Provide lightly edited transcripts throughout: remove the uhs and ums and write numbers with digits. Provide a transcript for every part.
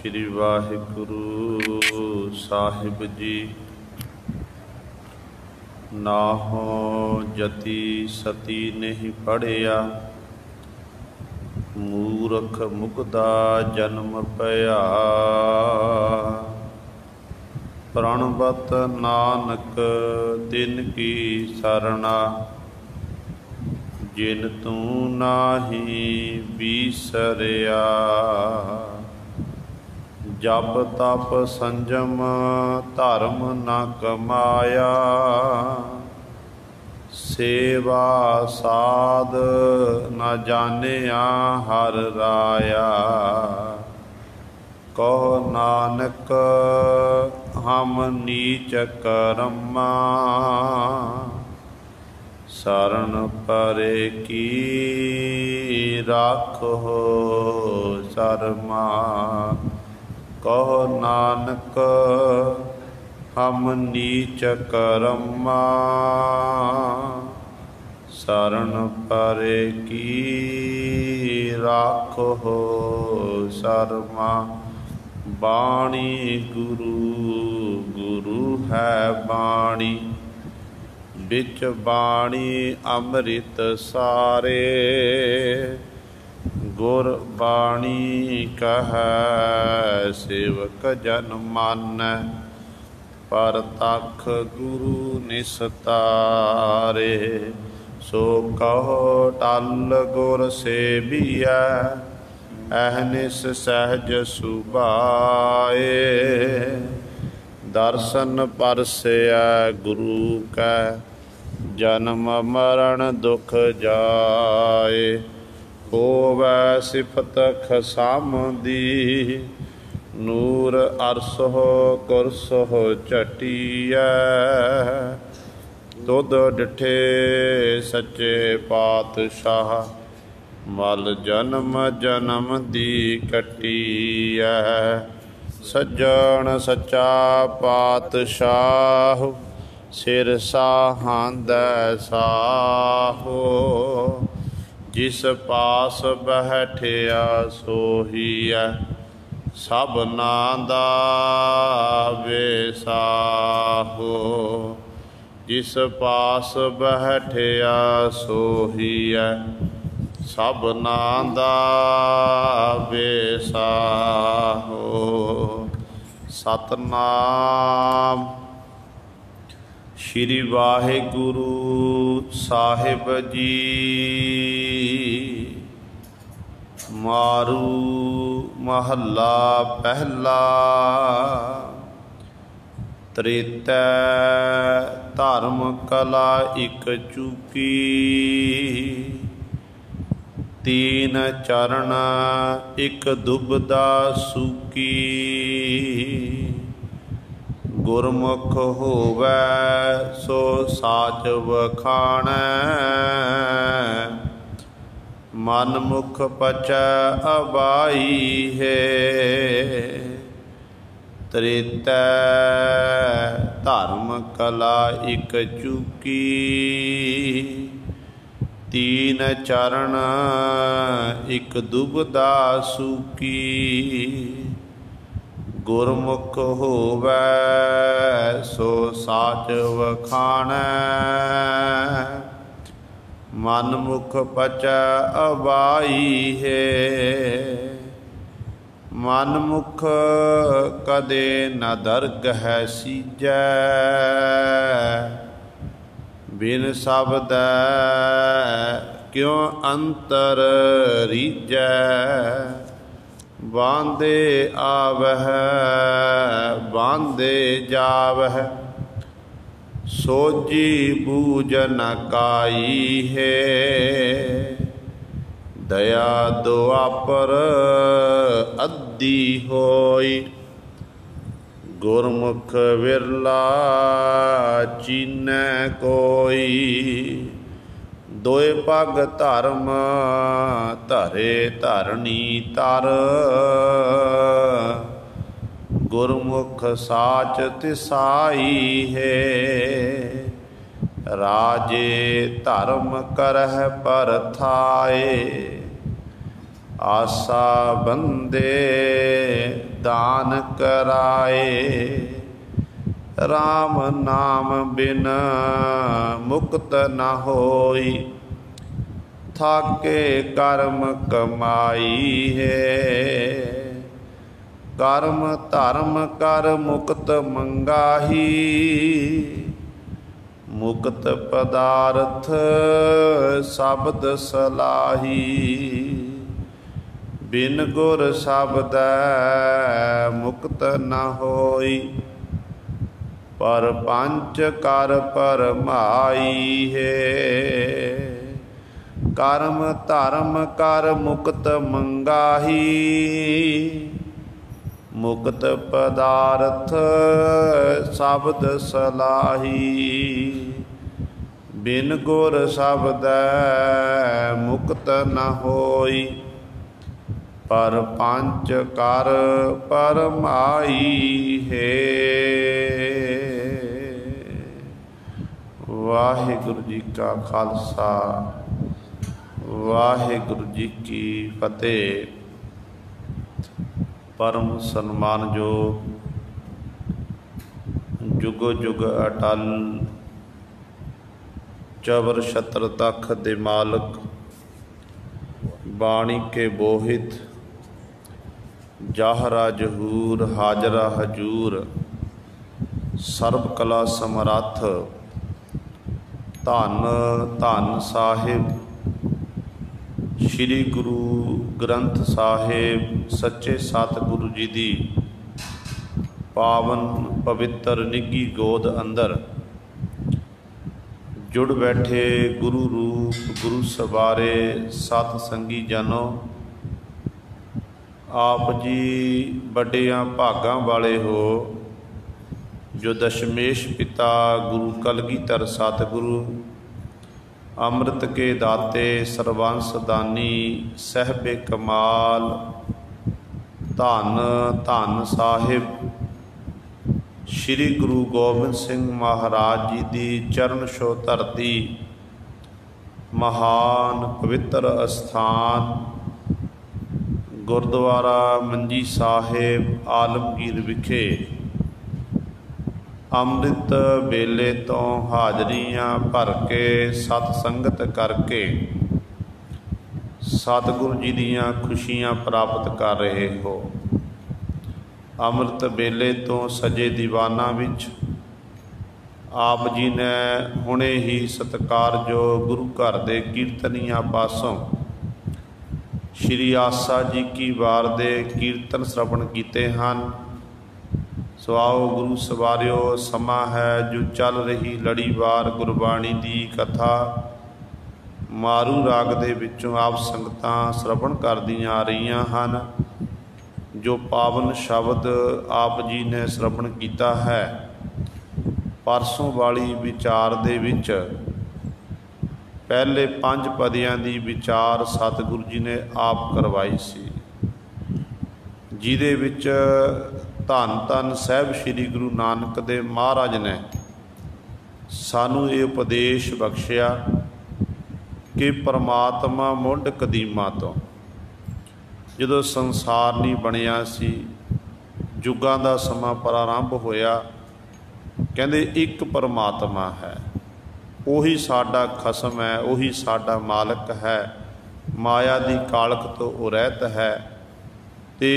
ਸ਼੍ਰੀ ਵਾਹਿਗੁਰੂ ਸਾਹਿਬ ਜੀ। ਨਾਹੋ ਜਤੀ ਸਤੀ ਨਹੀਂ ਪੜਿਆ, ਮੂਰਖ ਮੁਕਦਾ ਜਨਮ ਪਿਆ। ਪ੍ਰਣਵਤ ਨਾਨਕ ਤਿਨ ਕੀ ਸਰਣਾ, ਜਿਨ ਤੂੰ ਨਾਹੀ ਬੀਸਰਿਆ। ਜਪ ਤਪ ਸੰਜਮ ਧਰਮ ਨ ਕਮਾਇਆ, ਸੇਵਾ ਸਾਧ ਨ ਜਾਣਿਆ ਹਰ ਰਾਇਆ। ਕਹੋ ਨਾਨਕ ਹਮ ਨੀਚ ਕਰਮਾ, ਸਰਣ ਪਰੇ ਕੀ ਰਾਖੋ ਸਰਮਾ। ਕਹੋ ਨਾਨਕ ਹਮ ਨੀਚ ਕਰਮਾ, ਸਰਣ ਪਰੇ ਕੀ ਰਾਖੋ ਸਰਮਾ। ਬਾਣੀ ਗੁਰੂ ਗੁਰੂ ਹੈ ਬਾਣੀ, ਵਿੱਚ ਬਾਣੀ ਅੰਮ੍ਰਿਤ ਸਾਰੇ। ਗੁਰ ਬਾਣੀ ਕਹੈ ਸੇਵਕ ਜਨ ਮਾਨੈ, ਪਰਤਖ ਗੁਰੂ ਨਿਸਤਾਰੇ। ਸੋ ਕਹੋ ਟਲ ਗੁਰ ਸੇਬੀਐ, ਅਹਨਿਸ ਸਹਿਜ ਸੁਭਾਏ। ਦਰਸ਼ਨ ਪਰਸੈ ਗੁਰੂ ਕੈ, ਜਨਮ ਮਰਨ ਦੁਖ ਜਾਏ। ਹੋਵੈ ਸਿਫਤ ਖਸਮ ਦੀ, ਨੂਰ ਅਰਸਹੁ ਕੁਰਸਹੁ ਝਟੀਐ। ਤੁਧ ਡਿਠੇ ਸੱਚੇ ਪਾਤਸ਼ਾਹ, ਮਲ ਜਨਮ ਜਨਮ ਦੀ ਕੱਟੀਐ। ਸੱਜਣ ਸੱਚਾ ਪਾਤਸ਼ਾਹ, ਸਿਰ ਸਾਹਾਂਦੈ ਸਾਹੋ। ਜਿਸ ਪਾਸ ਬੈਠਿਆ ਸੋਹੀਐ, ਸਭਨਾ ਦਾ ਵਿਸਾਹੋ। ਜਿਸ ਪਾਸ ਬੈਠਿਆ ਸੋਹੀਐ, ਸਭਨਾ ਦਾ ਵਿਸਾਹੋ। ਸਤਨਾਮ ਸ਼੍ਰੀ ਵਾਹਿਗੁਰੂ ਸਾਹਿਬ ਜੀ। ਮਾਰੂ ਮਹੱਲਾ ਪਹਿਲਾ। ਤ੍ਰੇਤੈ ਧਰਮ ਕਲਾ ਇਕ ਚੂਕੀ, ਤੀਨ ਚਰਨ ਇਕ ਦੁਬਦਾ ਸੂਕੀ। ਗੁਰਮੁਖ ਹੋਵੈ ਸੋ ਸਾਚ ਵਖਾਣੈ, ਮਨ ਮੁਖ ਪਚੈ ਅਬਾਈ ਹੈ। ਤ੍ਰੇਤੈ ਧਰਮ ਕਲਾ ਇਕ ਚੂਕੀ, ਤੀਨ ਚਰਨ ਇਕ ਦੁਬਦਾ ਸੂਕੀ। ਗੁਰਮੁਖ ਹੋਵੈ ਸੋ ਸਾਚ ਵਖਾਣੈ, ਮਨ ਮੁਖ ਪਚੈ ਅਬਾਈ ਹੈ। ਮਨ ਮੁਖ ਕਦੇ ਨ ਦਰਗਹਿ ਸੀਜੈ, ਬਿਨ ਸ਼ਬਦੈ ਕਿਉ ਅੰਤਰ ਰੀਜੈ। ਬਾਂਧੇ ਆਵਹਿ ਬਾਂਧੇ ਜਾਵਹਿ, ਸੋਝੀ ਬੂਝ ਨ ਕਾਈ ਹੈ। ਦਇਆ ਦੁਆਪਰ ਅੱਧੀ ਹੋਈ, ਗੁਰਮੁਖ ਵਿਰਲਾ ਚੀਨੈ ਕੋਈ। ਦੋਇ ਪਗ ਧਰਮ ਧਰੇ ਧਰਣੀ ਤਰ, ਗੁਰਮੁਖ ਸਾਚ ਤਿਸਾਈ ਹੈ। ਰਾਜੇ ਧਰਮ ਕਰਹਿ ਪਰਥਾਏ, ਆਸਾ ਬੰਦੇ निदान कराए। राम नाम बिन मुक्त न होई, थाके कर्म कमाई है। कर्म धर्म कर मुक्त मंगाही, मुक्त पदार्थ शब्द सलाही। बिन गुर शब्द मुक्त न होई, पर पंच कर परमाई है। कर्म धर्म कर मुक्त मंगाही, मुक्त पदार्थ शब्द सलाही। बिन गुर शब्द मुक्त न होई, पर पंच कर परमाई है। वाहिगुरु जी का खालसा, वाहिगुरु जी की फतेह। परम सन्मानयोग जुगो जुग अटल चबर छत्र तख दे मालक, बाणी के बोहित जाहरा जहूर हाजरा हजूर, सर्ब कला समरथ धन धन साहिब श्री गुरु ग्रंथ साहिब सच्चे सतगुरु जी दी पावन पवित्र निੱਘੀ गोद अंदर जुड़ बैठे गुरु रूप गुरु सवारे सत संगी जनो। आप जी बड़िया भागां वाले हो जो दशमेश पिता गुरु कलगीधर सतगुरु अमृत के दाते सर्वंस दानी सहबे कमाल धन धन साहिब श्री गुरु गोबिंद सिंह महाराज जी की चरण छो धरती महान पवित्र अस्थान गुरुद्वारा मंजी साहिब आलमगीर विखे अमृत वेले तो हाजरियां भर के सत संगत करके सतगुरु जी दियां खुशियां प्राप्त कर रहे हो। अमृत वेले तो सजे दीवाना विच आप जी ने हुणे ही सत्कार जो गुरु घर दे कीर्तनिया पासों श्री आसा जी की वार दे कीर्तन श्रवण कीते हैं। सो आओ गुरु सवारियो, समा है जो चल रही लड़ीवार गुरबाणी दी कथा मारू राग दे विचों आप संगतां श्रवण करदियां आ रहीआं हन। जो पावन शब्द आप जी ने श्रवण कीता है परसों वाली विचार दे विच पहले 5 पदियां दी विचार सतगुरु जी ने आप करवाई सी, जिहदे विच धन धन साहिब श्री गुरु नानक देव महाराज ने सानू ये उपदेश बख्शिया कि परमात्मा मुंड कदीमा तो जदों संसार नहीं बनिया सी, जुगां दा समा प्रारंभ होया, कहंदे एक परमात्मा है, उही साडा खसम है, उही साडा मालक है, माया दी कालक तो उरैत है। ते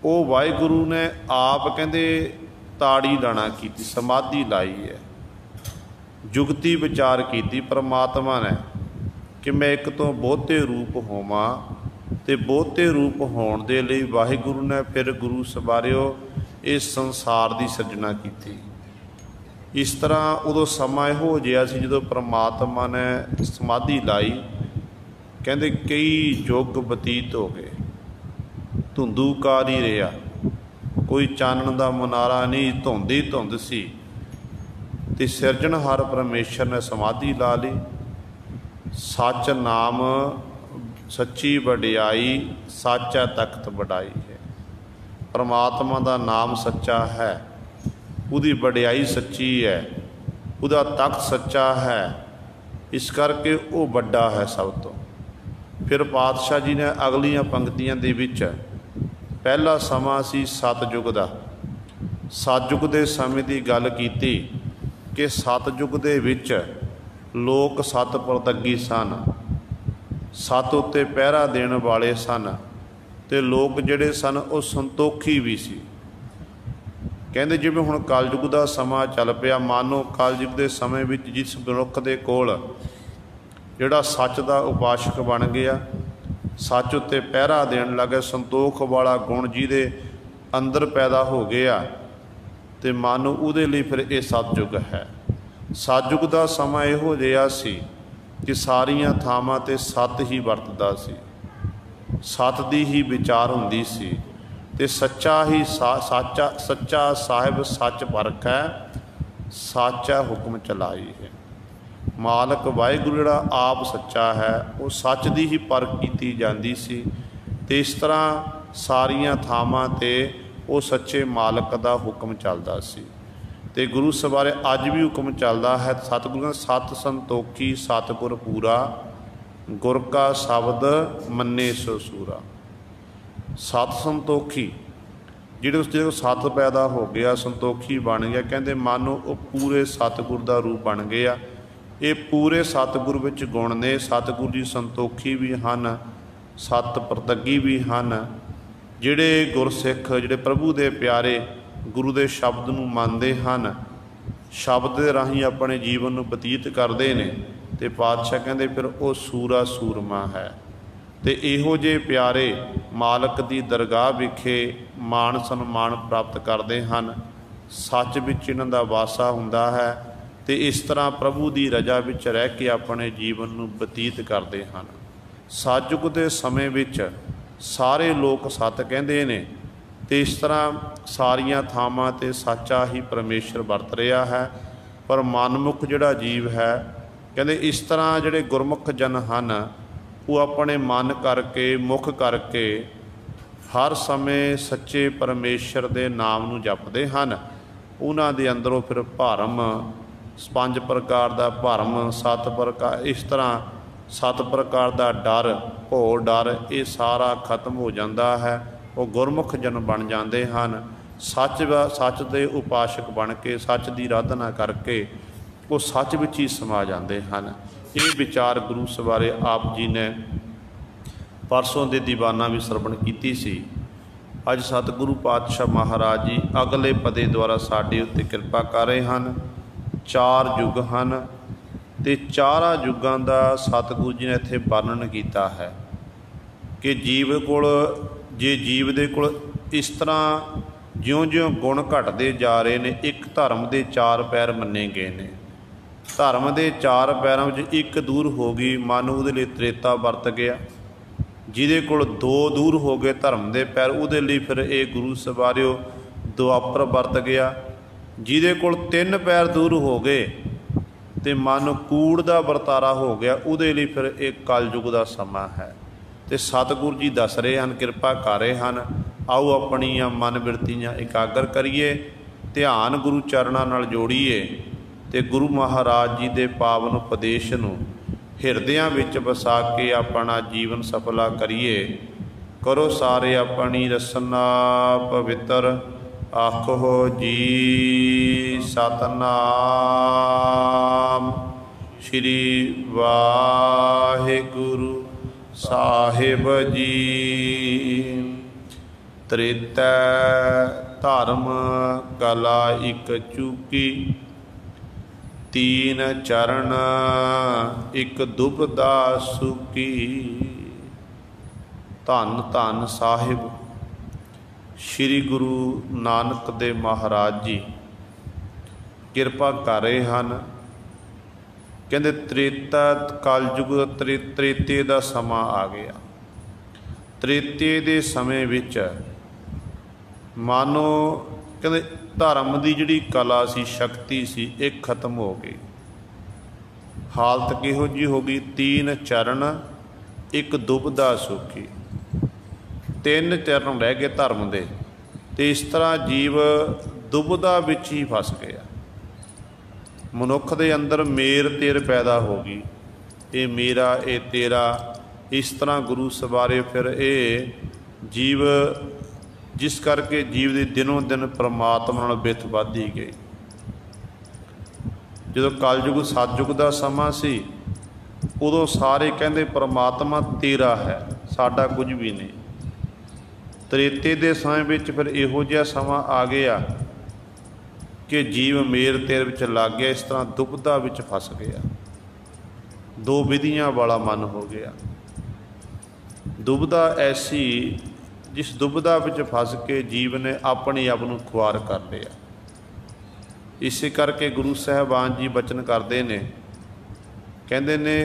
वो वाहिगुरु ने आप कहते ताड़ी लाना की समाधि लाई है, जुगती विचार की परमात्मा ने कि मैं एक तो बहुते रूप होवां ते बहुते रूप होण दे लई वाहिगुरु ने फिर गुरु सवारियो इस संसार की सिरजना की। इस तरह उदों समा हो जिहा सी जदों परमात्मा ने समाधि लाई, कहते कई युग बतीत हो गए, धुंधूकार ही रहा, कोई चानण दा मुनारा नहीं, धुंध ही धुंध सी। ते सिरजनहार परमेश्वर ने समाधि ला ली। सच नाम सच्ची वडियाई, साचा तख्त वडाई है। परमात्मा का नाम सच्चा है, उसकी वडियाई सच्ची है, उसका तख्त सच्चा है, इस करके वो बड़ा है सब तो। फिर पातशाह जी ने अगलियां पंक्तियां दे विच ਪਹਿਲਾ ਸਮਾਂ ਸੀ ਸਤਿਯੁਗ ਦਾ। ਸਤਿਯੁਗ ਦੇ ਸਮੇਂ ਦੀ ਗੱਲ ਕੀਤੀ ਕਿ ਸਤਿਯੁਗ ਦੇ ਵਿੱਚ ਲੋਕ ਸਤ ਪ੍ਰਤੱਗੀ ਸਨ, ਸਤ ਉੱਤੇ ਪਹਿਰਾ ਦੇਣ ਵਾਲੇ ਸਨ, ਅਤੇ ਲੋਕ ਜਿਹੜੇ ਸਨ ਉਹ ਸੰਤੋਖੀ ਵੀ ਸੀ। ਕਹਿੰਦੇ ਜਿਵੇਂ ਹੁਣ ਕਲਯੁਗ ਦਾ ਸਮਾਂ ਚੱਲ ਪਿਆ, ਮਾਨੋ ਕਲਯੁਗ ਦੇ ਸਮੇਂ ਵਿੱਚ ਜਿਸ ਮਨੁੱਖ ਦੇ ਕੋਲ ਜਿਹੜਾ ਸੱਚ ਦਾ ਉਪਾਸ਼ਕ ਬਣ ਗਿਆ, ਸੱਚ ਉੱਤੇ ਪਹਿਰਾ ਦੇਣ ਲੱਗਾ, ਸੰਤੋਖ ਵਾਲਾ ਗੁਣ ਜਿਹਦੇ ਅੰਦਰ ਪੈਦਾ ਹੋ ਗਿਆ, ਅਤੇ ਮਾਨੋ ਉਹਦੇ ਲਈ ਫਿਰ ਇਹ ਸਤਿਯੁਗ ਹੈ। ਸਤਿਯੁਗ ਦਾ ਸਮਾਂ ਇਹੋ ਜਿਹਾ ਸੀ ਕਿ ਸਾਰੀਆਂ ਥਾਵਾਂ 'ਤੇ ਸੱਤ ਹੀ ਵਰਤਦਾ ਸੀ, ਸੱਤ ਦੀ ਹੀ ਵਿਚਾਰ ਹੁੰਦੀ ਸੀ, ਅਤੇ ਸੱਚਾ ਹੀ ਸੱਚਾ ਸਾਹਿਬ ਸੱਚ ਪਰਖੈ, ਸਾਚਾ ਹੁਕਮ ਚਲਾਈ ਹੈ। ਮਾਲਕ ਵਾਹਿਗੁਰੂ ਜਿਹੜਾ ਆਪ ਸੱਚਾ ਹੈ, ਉਹ ਸੱਚ ਦੀ ਹੀ ਪਰਖ ਕੀਤੀ ਜਾਂਦੀ ਸੀ, ਅਤੇ ਇਸ ਤਰ੍ਹਾਂ ਸਾਰੀਆਂ ਥਾਵਾਂ 'ਤੇ ਉਹ ਸੱਚੇ ਮਾਲਕ ਦਾ ਹੁਕਮ ਚੱਲਦਾ ਸੀ। ਅਤੇ ਗੁਰੂ ਸਵਾਰੇ ਅੱਜ ਵੀ ਹੁਕਮ ਚੱਲਦਾ ਹੈ। ਸਤਿਗੁਰੂ ਸਤ ਸੰਤੋਖੀ ਸਤਿਗੁਰ ਪੂਰਾ, ਗੁਰ ਕਾ ਸ਼ਬਦ ਮੰਨੇ ਸੋ ਸੂਰਾ। ਸਤ ਸੰਤੋਖੀ ਜਿਹੜੇ ਉਸ ਦੇ ਸਤ ਪੈਦਾ ਹੋ ਗਿਆ, ਸੰਤੋਖੀ ਬਣ ਗਿਆ, ਕਹਿੰਦੇ ਮਾਨੋ ਉਹ ਪੂਰੇ ਸਤਿਗੁਰ ਦਾ ਰੂਪ ਬਣ ਗਏ ਆ। ਇਹ ਪੂਰੇ ਸਤਿਗੁਰ ਵਿੱਚ ਗੁਣ ਨੇ। ਸਤਿਗੁਰ ਜੀ ਸੰਤੋਖੀ ਵੀ ਹਨ, ਸਤ ਪ੍ਰਤੱਗੀ ਵੀ ਹਨ। ਜਿਹੜੇ ਗੁਰਸਿੱਖ, ਜਿਹੜੇ ਪ੍ਰਭੂ ਦੇ ਪਿਆਰੇ ਗੁਰੂ ਦੇ ਸ਼ਬਦ ਨੂੰ ਮੰਨਦੇ ਹਨ, ਸ਼ਬਦ ਦੇ ਰਾਹੀਂ ਆਪਣੇ ਜੀਵਨ ਨੂੰ ਬਤੀਤ ਕਰਦੇ ਨੇ, ਅਤੇ ਪਾਤਸ਼ਾਹ ਕਹਿੰਦੇ ਫਿਰ ਉਹ ਸੂਰਾ ਸੂਰਮਾ ਹੈ। ਅਤੇ ਇਹੋ ਜਿਹੇ ਪਿਆਰੇ ਮਾਲਕ ਦੀ ਦਰਗਾਹ ਵਿਖੇ ਮਾਣ ਸਨਮਾਨ ਪ੍ਰਾਪਤ ਕਰਦੇ ਹਨ। ਸੱਚ ਵਿੱਚ ਇਹਨਾਂ ਦਾ ਵਾਸਾ ਹੁੰਦਾ ਹੈ, ਅਤੇ ਇਸ ਤਰ੍ਹਾਂ ਪ੍ਰਭੂ ਦੀ ਰਜਾ ਵਿੱਚ ਰਹਿ ਕੇ ਆਪਣੇ ਜੀਵਨ ਨੂੰ ਬਤੀਤ ਕਰਦੇ ਹਨ। ਸਤਿਯੁਗ ਦੇ ਸਮੇਂ ਵਿੱਚ ਸਾਰੇ ਲੋਕ ਸੱਤ ਕਹਿੰਦੇ ਨੇ, ਅਤੇ ਇਸ ਤਰ੍ਹਾਂ ਸਾਰੀਆਂ ਥਾਵਾਂ 'ਤੇ ਸੱਚਾ ਹੀ ਪਰਮੇਸ਼ਰ ਵਰਤ ਰਿਹਾ ਹੈ। ਪਰ ਮਨਮੁਖ ਜਿਹੜਾ ਜੀਵ ਹੈ, ਕਹਿੰਦੇ ਇਸ ਤਰ੍ਹਾਂ ਜਿਹੜੇ ਗੁਰਮੁਖ ਜਨ ਹਨ, ਉਹ ਆਪਣੇ ਮਨ ਕਰਕੇ, ਮੁਖ ਕਰਕੇ ਹਰ ਸਮੇਂ ਸੱਚੇ ਪਰਮੇਸ਼ਰ ਦੇ ਨਾਮ ਨੂੰ ਜਪਦੇ ਹਨ। ਉਹਨਾਂ ਦੇ ਅੰਦਰੋਂ ਫਿਰ ਭਰਮ, 5 ਪ੍ਰਕਾਰ ਦਾ ਭਰਮ, 7 ਪ੍ਰਕਾਰ, ਇਸ ਤਰ੍ਹਾਂ 7 ਪ੍ਰਕਾਰ ਦਾ ਡਰ, ਭੋ ਡਰ, ਇਹ ਸਾਰਾ ਖਤਮ ਹੋ ਜਾਂਦਾ ਹੈ। ਉਹ ਗੁਰਮੁਖ ਜਨ ਬਣ ਜਾਂਦੇ ਹਨ। ਸੱਚ ਦੇ ਉਪਾਸ਼ਕ ਬਣ ਕੇ, ਸੱਚ ਦੀ ਆਰਾਧਨਾ ਕਰਕੇ ਉਹ ਸੱਚ ਵਿੱਚ ਹੀ ਸਮਾ ਜਾਂਦੇ ਹਨ। ਇਹ ਵਿਚਾਰ ਗੁਰੂ ਸਵਾਰੇ ਆਪ ਜੀ ਨੇ ਪਰਸੋਂ ਦੇ ਦੀਵਾਨਾਂ ਵੀ ਸਰਵਣ ਕੀਤੀ ਸੀ। ਅੱਜ ਸਤਿਗੁਰੂ ਪਾਤਸ਼ਾਹ ਮਹਾਰਾਜ ਜੀ ਅਗਲੇ ਪਦੇ ਦੁਆਰਾ ਸਾਡੇ ਉੱਤੇ ਕਿਰਪਾ ਕਰ ਰਹੇ ਹਨ। 4 ਯੁੱਗ ਹਨ, ਅਤੇ ਚਾਰਾਂ ਯੁੱਗਾਂ ਦਾ ਸਤਿਗੁਰੂ ਜੀ ਨੇ ਇੱਥੇ ਵਰਣਨ ਕੀਤਾ ਹੈ ਕਿ ਜੀਵ ਕੋਲ, ਜੇ ਜੀਵ ਦੇ ਕੋਲ ਇਸ ਤਰ੍ਹਾਂ ਜਿਉਂ-ਜਿਉਂ ਗੁਣ ਘਟਦੇ ਜਾ ਰਹੇ ਨੇ, ਇੱਕ ਧਰਮ ਦੇ 4 ਪੈਰ ਮੰਨੇ ਗਏ ਨੇ। ਧਰਮ ਦੇ 4 ਪੈਰਾਂ ਵਿੱਚ ਇੱਕ ਦੂਰ ਹੋ ਗਈ, ਮਨ ਉਹਦੇ ਲਈ ਤ੍ਰੇਤਾ ਵਰਤ ਗਿਆ। ਜਿਹਦੇ ਕੋਲ 2 ਦੂਰ ਹੋ ਗਏ ਧਰਮ ਦੇ ਪੈਰ, ਉਹਦੇ ਲਈ ਫਿਰ ਇਹ ਗੁਰੂ ਸਵਾਰਿਓ ਦੁਆਪਰ ਵਰਤ ਗਿਆ। ਜਿਹਦੇ ਕੋਲ 3 ਪੈਰ ਦੂਰ ਹੋ ਗਏ ਅਤੇ ਮਨ ਕੂੜ ਦਾ ਵਰਤਾਰਾ ਹੋ ਗਿਆ, ਉਹਦੇ ਲਈ ਫਿਰ ਇਹ ਕਲਯੁਗ ਦਾ ਸਮਾਂ ਹੈ। ਅਤੇ ਸਤਿਗੁਰੂ ਜੀ ਦੱਸ ਰਹੇ ਹਨ, ਕਿਰਪਾ ਕਰ ਰਹੇ ਹਨ। ਆਓ ਆਪਣੀਆਂ ਮਨ ਬਿਰਤੀਆਂ ਇਕਾਗਰ ਕਰੀਏ, ਧਿਆਨ ਗੁਰੂ ਚਰਨਾਂ ਨਾਲ ਜੋੜੀਏ, ਅਤੇ ਗੁਰੂ ਮਹਾਰਾਜ ਜੀ ਦੇ ਪਾਵਨ ਉਪਦੇਸ਼ ਨੂੰ ਹਿਰਦਿਆਂ ਵਿੱਚ ਵਸਾ ਕੇ ਆਪਣਾ ਜੀਵਨ ਸਫਲਾ ਕਰੀਏ। ਕਰੋ ਸਾਰੇ ਆਪਣੀ ਰਸਨਾ ਪਵਿੱਤਰ, ਆਖੋ ਜੀ ਸਤਨਾਮ ਸ਼੍ਰੀ ਵਾਹਿਗੁਰੂ ਸਾਹਿਬ ਜੀ। ਤ੍ਰੇਤੈ ਧਰਮ ਕਲਾ ਇਕ ਚੂਕੀ, 3 ਚਰਨ ਇਕ ਦੁਬਦਾ ਸੁਕੀ। ਧੰਨ ਧੰਨ ਸਾਹਿਬ ਸ਼੍ਰੀ ਗੁਰੂ ਨਾਨਕ ਦੇਵ ਮਹਾਰਾਜ ਜੀ ਕਿਰਪਾ ਕਰ ਰਹੇ ਹਨ। ਕਹਿੰਦੇ ਤ੍ਰੇਤਾ ਕਲਯੁਗ, ਤ੍ਰੇਤੇ ਦਾ ਸਮਾਂ ਆ ਗਿਆ। ਤ੍ਰੇਤੇ ਦੇ ਸਮੇਂ ਵਿੱਚ ਮਾਨੋ ਕਹਿੰਦੇ ਧਰਮ ਦੀ ਜਿਹੜੀ ਕਲਾ ਸੀ, ਸ਼ਕਤੀ ਸੀ, ਇਹ ਖਤਮ ਹੋ ਗਈ। ਹਾਲਤ ਕਿਹੋ ਜਿਹੀ ਹੋ ਗਈ? 3 ਚਰਨ ਇੱਕ ਦੁਬਦਾ ਸੁਖੀ। 3 ਚਰਨ ਰਹਿ ਗਏ ਧਰਮ ਦੇ, ਅਤੇ ਇਸ ਤਰ੍ਹਾਂ ਜੀਵ ਦੁਬਦਾ ਵਿੱਚ ਹੀ ਫਸ ਗਿਆ। ਮਨੁੱਖ ਦੇ ਅੰਦਰ ਮੇਰ ਤੇਰ ਪੈਦਾ ਹੋ ਗਈ, ਇਹ ਮੇਰਾ, ਇਹ ਤੇਰਾ। ਇਸ ਤਰ੍ਹਾਂ ਗੁਰੂ ਸਵਾਰੇ ਫਿਰ ਇਹ ਜੀਵ जिस करके जीव की दिनों दिन परमात्मा नाल बिथ वधदी गई। जो कलयुग सतयुग का समा सी उदों सारे कहते परमात्मा तेरा है, साडा कुछ भी नहीं। त्रेते के समय में फिर इहो जिहा समा आ गया कि जीव मेर तेर विच लग गया, इस तरह दुबधा विच फस गया, दो विधियां वाला मन हो गया। दुबधा ऐसी जिस दुबधा विच फस के जीव ने अपने आप नूं खुआर कर लिया। इस करके गुरु साहिबान जी बचन करते ने, कहते ने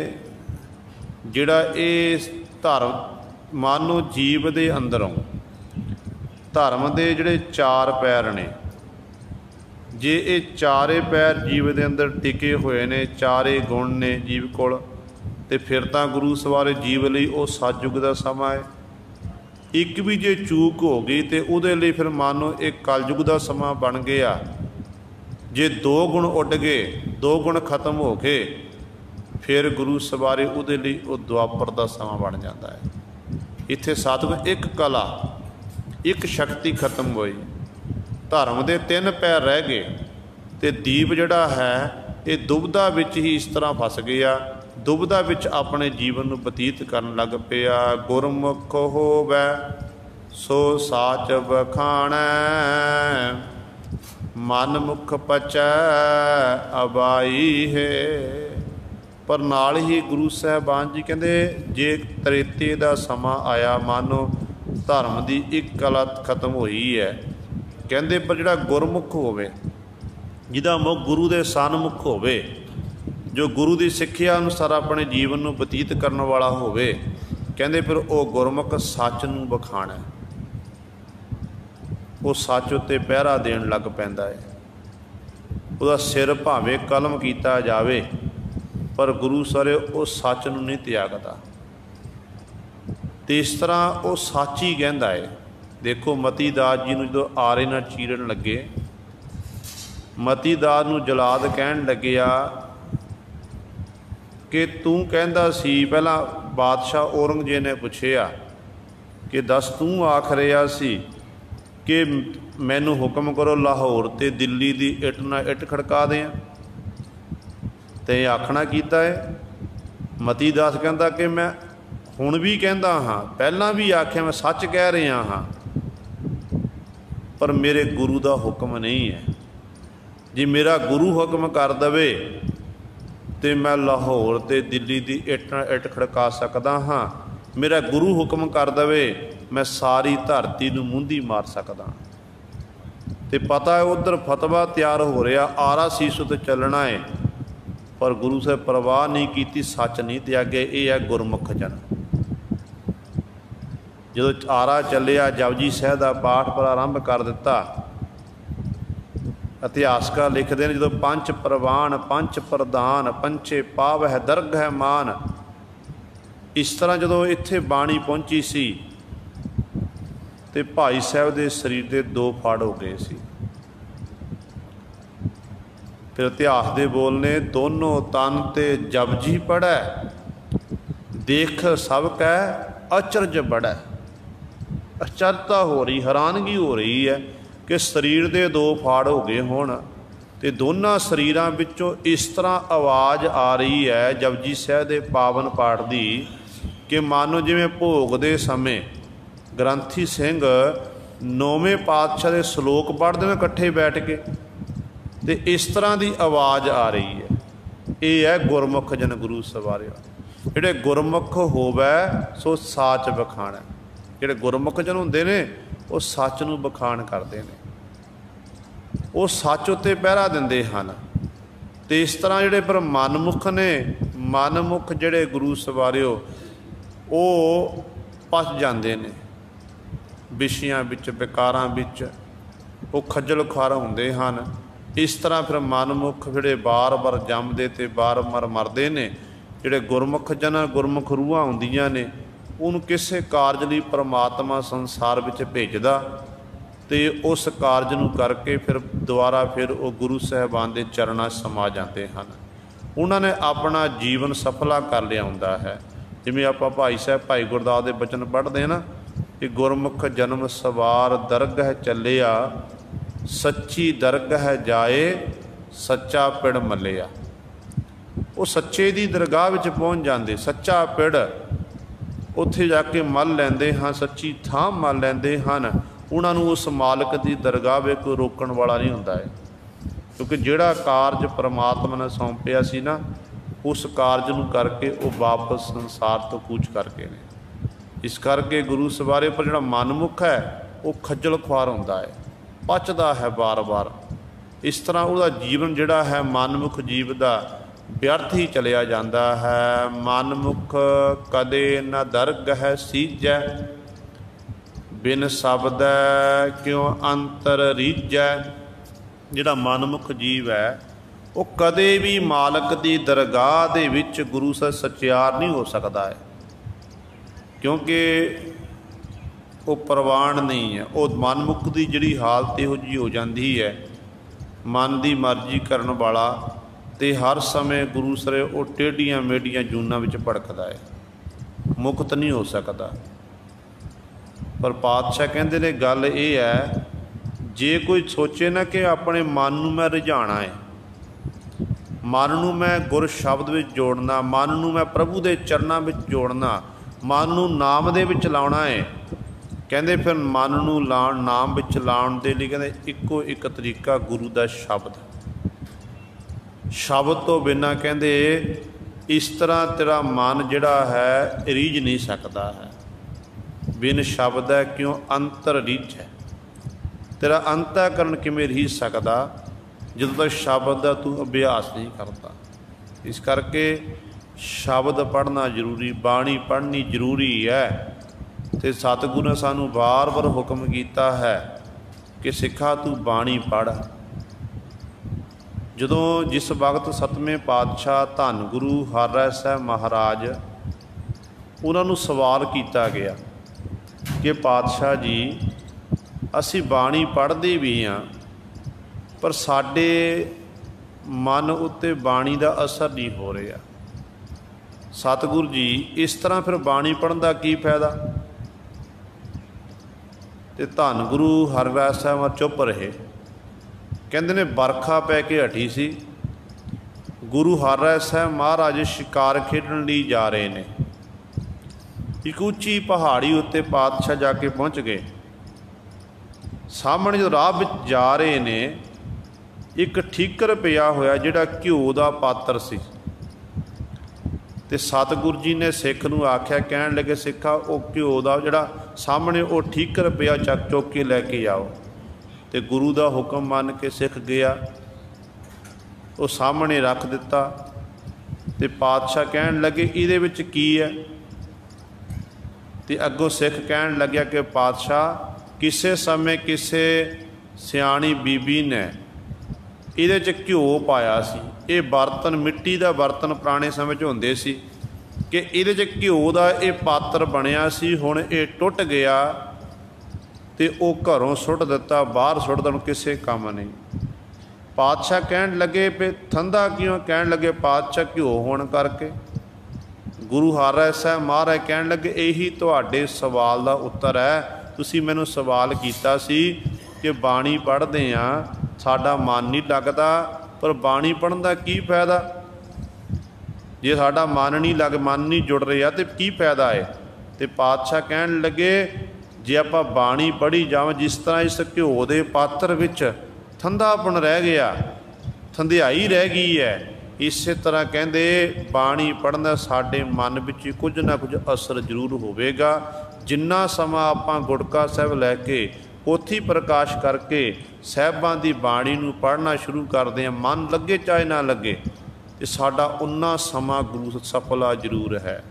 जिहड़ा ये धर्म मानो जीव दे अंदरों धर्म दे जिहड़े चार पैर ने, जे ये चारे पैर जीव दे अंदर टिके हुए ने, चारे गुण ने जीव कोल, ते फिर तां गुरु सवारे जीव लई वो सतयुग दा समा है। एक भी जे चूक हो गई तो उहदे लई फिर मानो एक कलयुग दा समा बन गया। जे दो गुण उड गए, दो गुण खत्म हो गए, फिर गुरु सवारे उहदे लई वो द्वापर दा समा बन जाता है। इत्थे सतगुर एक कला एक शक्ति खत्म हुई, धर्म दे तीन पैर रह गए, तो दीप जिहड़ा है ये दुबधा विच ही इस तरह फस गया, दुबधा विच अपने जीवन नूं बतीत करन लग पिया। गुरमुख होवै सो साच बखाणै, मन मुख पचै अबाई है। पर नाल ही गुरु साहिबान जी कहते जे त्रेते का समा आया, मानो धर्म की एक कला खत्म हुई है, कहते पर जिहड़ा गुरमुख होवे, जिहदा मुख गुरु के सन्मुख होवे, जो गुरु की सिक्ख्या अनुसार अपने जीवन को बतीत करने वाला होवे, कहते फिर वो गुरमुख सच नूं बखाणै, वो सच उत्ते पहरा देण लग पैंदा है। उसदा सिर भावें कलम कीता जावे पर गुरु सारे वो सच नूं नहीं त्यागदा, तो इस तरह वो सच ही कहंदा है। देखो मती दास जी नूं जो आरे नाल चीरन लगे, मती दास नूं जलाद कहण लग्या कि तू कहंदा सी, पहला बादशाह औरंगजेब ने पूछिया कि दस तू आख रहा सी कि मैनू हुक्म करो लाहौर ते दिल्ली दी इट ना इट खड़का दें, ते आखना कीता है। मती दास कहंदा कि मैं हुण भी कहंदा हाँ, पहलां भी आख्या, मैं सच कह रहा हाँ, पर मेरे गुरु का हुक्म नहीं है। जे मेरा गुरु हुक्म कर दवे तो मैं लाहौर ते दिल्ली दी इट ना इट खड़का सकदा हाँ, मेरा गुरु हुक्म कर दवे मैं सारी धरती नूं मुंदी मार सकदा। तो पता है उधर फतवा तैयार हो रहा, आरा सीस उत्ते चलना है, पर गुरु साहब परवाह नहीं की, सच नहीं त्यागे। ये है गुरमुख जन। जो आरा चलिया, जपजी साहिब का पाठ प्रारंभ कर दिता, इतिहासकार लिखते हैं जो पंच प्रवान पंच प्रधान पंचे पाव है दरग है मान, इस तरह जो इत्थे बाणी पहुंची सी ते भाई साहब के शरीर के दो फाड़ हो गए सी। फिर इतिहास के बोलने दोनों तन ते जपजी पढ़ै, देख सब कह अचरज बढ़ै। अचरता हो रही, हैरानगी हो रही है कि शरीर के दो फाड़ हो गए होण ते दोनों शरीरों विचों इस तरह आवाज़ आ रही है जपजी साहिब के पावन पाठ की कि मानो जिवें भोग के समय ग्रंथी सिंह नौवें पातशाह के सलोक पढ़ते हैं इकट्ठे बैठ के, तो इस तरह की आवाज़ आ रही है। ये है गुरमुख जन गुरु सवारिया, जिहड़े गुरमुख होवै सो साच बखाणै। जिहड़े गुरमुख जन हुंदे ने वो सच नूं बखान करते हैं, वो सच उत्ते पहरा दिंदे हैं। तो इस तरह जिहड़े पर मनमुख ने, मनमुख जिहड़े गुरु सवारियो वो फस जाते हैं विषयां विच, विकारां विच, वो खज्जल खुआर हुंदे हन। इस तरह फिर मनमुख जिहड़े बार बार जमदे ते बार बार मरदे ने। जिहड़े गुरमुख जन, गुरमुख रूहां हुंदियां ने, उन्होंने किसी कारज लई परमात्मा संसार विच भेजदा ते उस कारज नूं करके फिर दोबारा फिर वो गुरु साहिबान के चरणा समा जाते हैं। उन्होंने अपना जीवन सफला कर लिया हुंदा है। जिवें आपां भाई साहब भाई गुरदास दे बचन पढ़ते हैं ना कि गुरमुख जन्म सवार दरगह चलिया, सच्ची दरगह जाए सच्चा पिड़ मलिया। वो सच्चे दी दरगाह विच पहुँच जाते, सच्चा पिड़ उत्थे जाके मल लैंदे हाँ, सच्ची थां मल लैंदे हैं। उन्होंने उस मालक की दरगाह वे कोई रोकण वाला नहीं होंदा है, क्योंकि जिहड़ा कारज परमात्मा ने सौंपिया सी ना, उस कारज नूं करके वो वापस संसार तो कूच करके ने। इस करके गुरु सवारे पर जिहड़ा मनमुख है वो खज्जल खुआर होंदा है, पचदा है बार बार। इस तरह उहदा जीवन जिहड़ा है मनमुख जीव दा व्यर्थ ही चलिया जाता है। मनमुख कदे न दरगह सीजै, बिन शब्द क्यों अंतर रीजै। जिहड़ा मनमुख जीव है वो कदे भी मालक की दरगाह दे विच गुरु से सचियार नहीं हो सकता है, क्योंकि वो प्रवान नहीं है। वो मनमुख की जिहड़ी हालत इहो जी हो जाती है, मन की मर्जी करन वाला, तो हर समय गुरु सरे वो टेढ़ियां मेढ़ियां जूनां विच भड़कदा है, मुक्त नहीं हो सकता। पर पातशाह कहते ने गल ये है, जे कोई सोचे ना कि अपने मन नूं मैं रिझाना है, मन नूं मैं गुर शब्द विच जोड़ना, मन नूं मैं प्रभु दे चरनां विच जोड़ना, मन नूं नाम दे विच लाउणा है, कहंदे फिर मन नूं लाउण नाम विच लाउण दे लई कहंदे इक्को एक तरीका गुरु दा शब्द। शब्द तो बिना कहंदे इस तरह तेरा मन जिहड़ा है रीझ नहीं सकता है। बिन शब्द है क्यों अंतर रीझ है, तेरा अंतःकरण किवें रीझ सकदा ਜਦੋਂ तक शब्द का तू अभ्यास नहीं करता। इस करके शब्द पढ़ना जरूरी, बाणी पढ़नी जरूरी है। तो सतगुरु ने सानू बार बार हुक्म किया है कि सिखा तू बाणी पढ़। जदों जिस वक्त सतवें पातशाह धन गुरु हरराय साहब महाराज उन्होंने सवाल किया गया कि पातशाह जी असी बाणी पढ़ते भी हाँ, पर साडे मन उत्ते बाणी का असर नहीं हो रहा। सतगुरु जी इस तरह फिर बाणी पढ़न का की फायदा। तो धन गुरु हरराय साहब चुप रहे। कहते ने बरखा पै के हटी सी, गुरु हरराय साहब महाराज शिकार खेडण लई जा रहे ने। एक उच्ची पहाड़ी उत्ते पातशाह जाके पहुँच गए। सामने जो राह विच जा रहे ने, एक ठीकर पिया होया जिहड़ा घिओ दा पात्र सी। ते सतगुरु जी ने सिख नूं आख्या, कहण लगे सिखा वो घिओ दा जिहड़ा सामने वो ठीकर पिया चुक के लैके आओ। तो गुरु का हुक्म मन के सिख गया, वो सामने रख दिता। तो पातशाह कहण लगे इहदे विच की है। तो अगों सिख कहण लग्या कि पातशाह किसे समय किसे सियाणी बीबी ने इहदे च घिओ पाया सी। ये बर्तन मिट्टी का बर्तन पुराने समय होंदे सी कि इहदे च घिओ का ये पात्र बनिया सी। हुण ये टुट गया तो वह घरों सुट दिता, बाहर सुट देण किसी काम नहीं। पातशाह कहण लगे भी ठंडा क्यों? कहण लगे पातशाह घिओ होण करके। गुरु हरराय साहब महाराज कहण लगे यही तुहाडे सवाल का उत्तर है। तुसीं मैनूं सवाल कीता सी कि बाणी पढ़दे आ साडा मन नहीं लगता, पर बाणी पढ़न का की फायदा जे साडा मन नहीं जुड़ रहा तो की फायदा है। तो पातशाह कहण लगे जे आपां बाणी पढ़ी जावां, जिस तरह इस घिओ दे पात्र विच ठंडापन रह गया, ठंडियाई रह गई है, इस तरह कहंदे बाणी पढ़न साडे मन विच कुछ ना कुछ असर जरूर होवेगा। जिन्ना समा आपां गुड़का साहिब लैके पोथी प्रकाश करके साहिबां दी बाणी नूं पढ़ना शुरू करते हैं, मन लगे चाहे ना लगे, तो साडा उन्ना समा गुरु सफला जरूर है।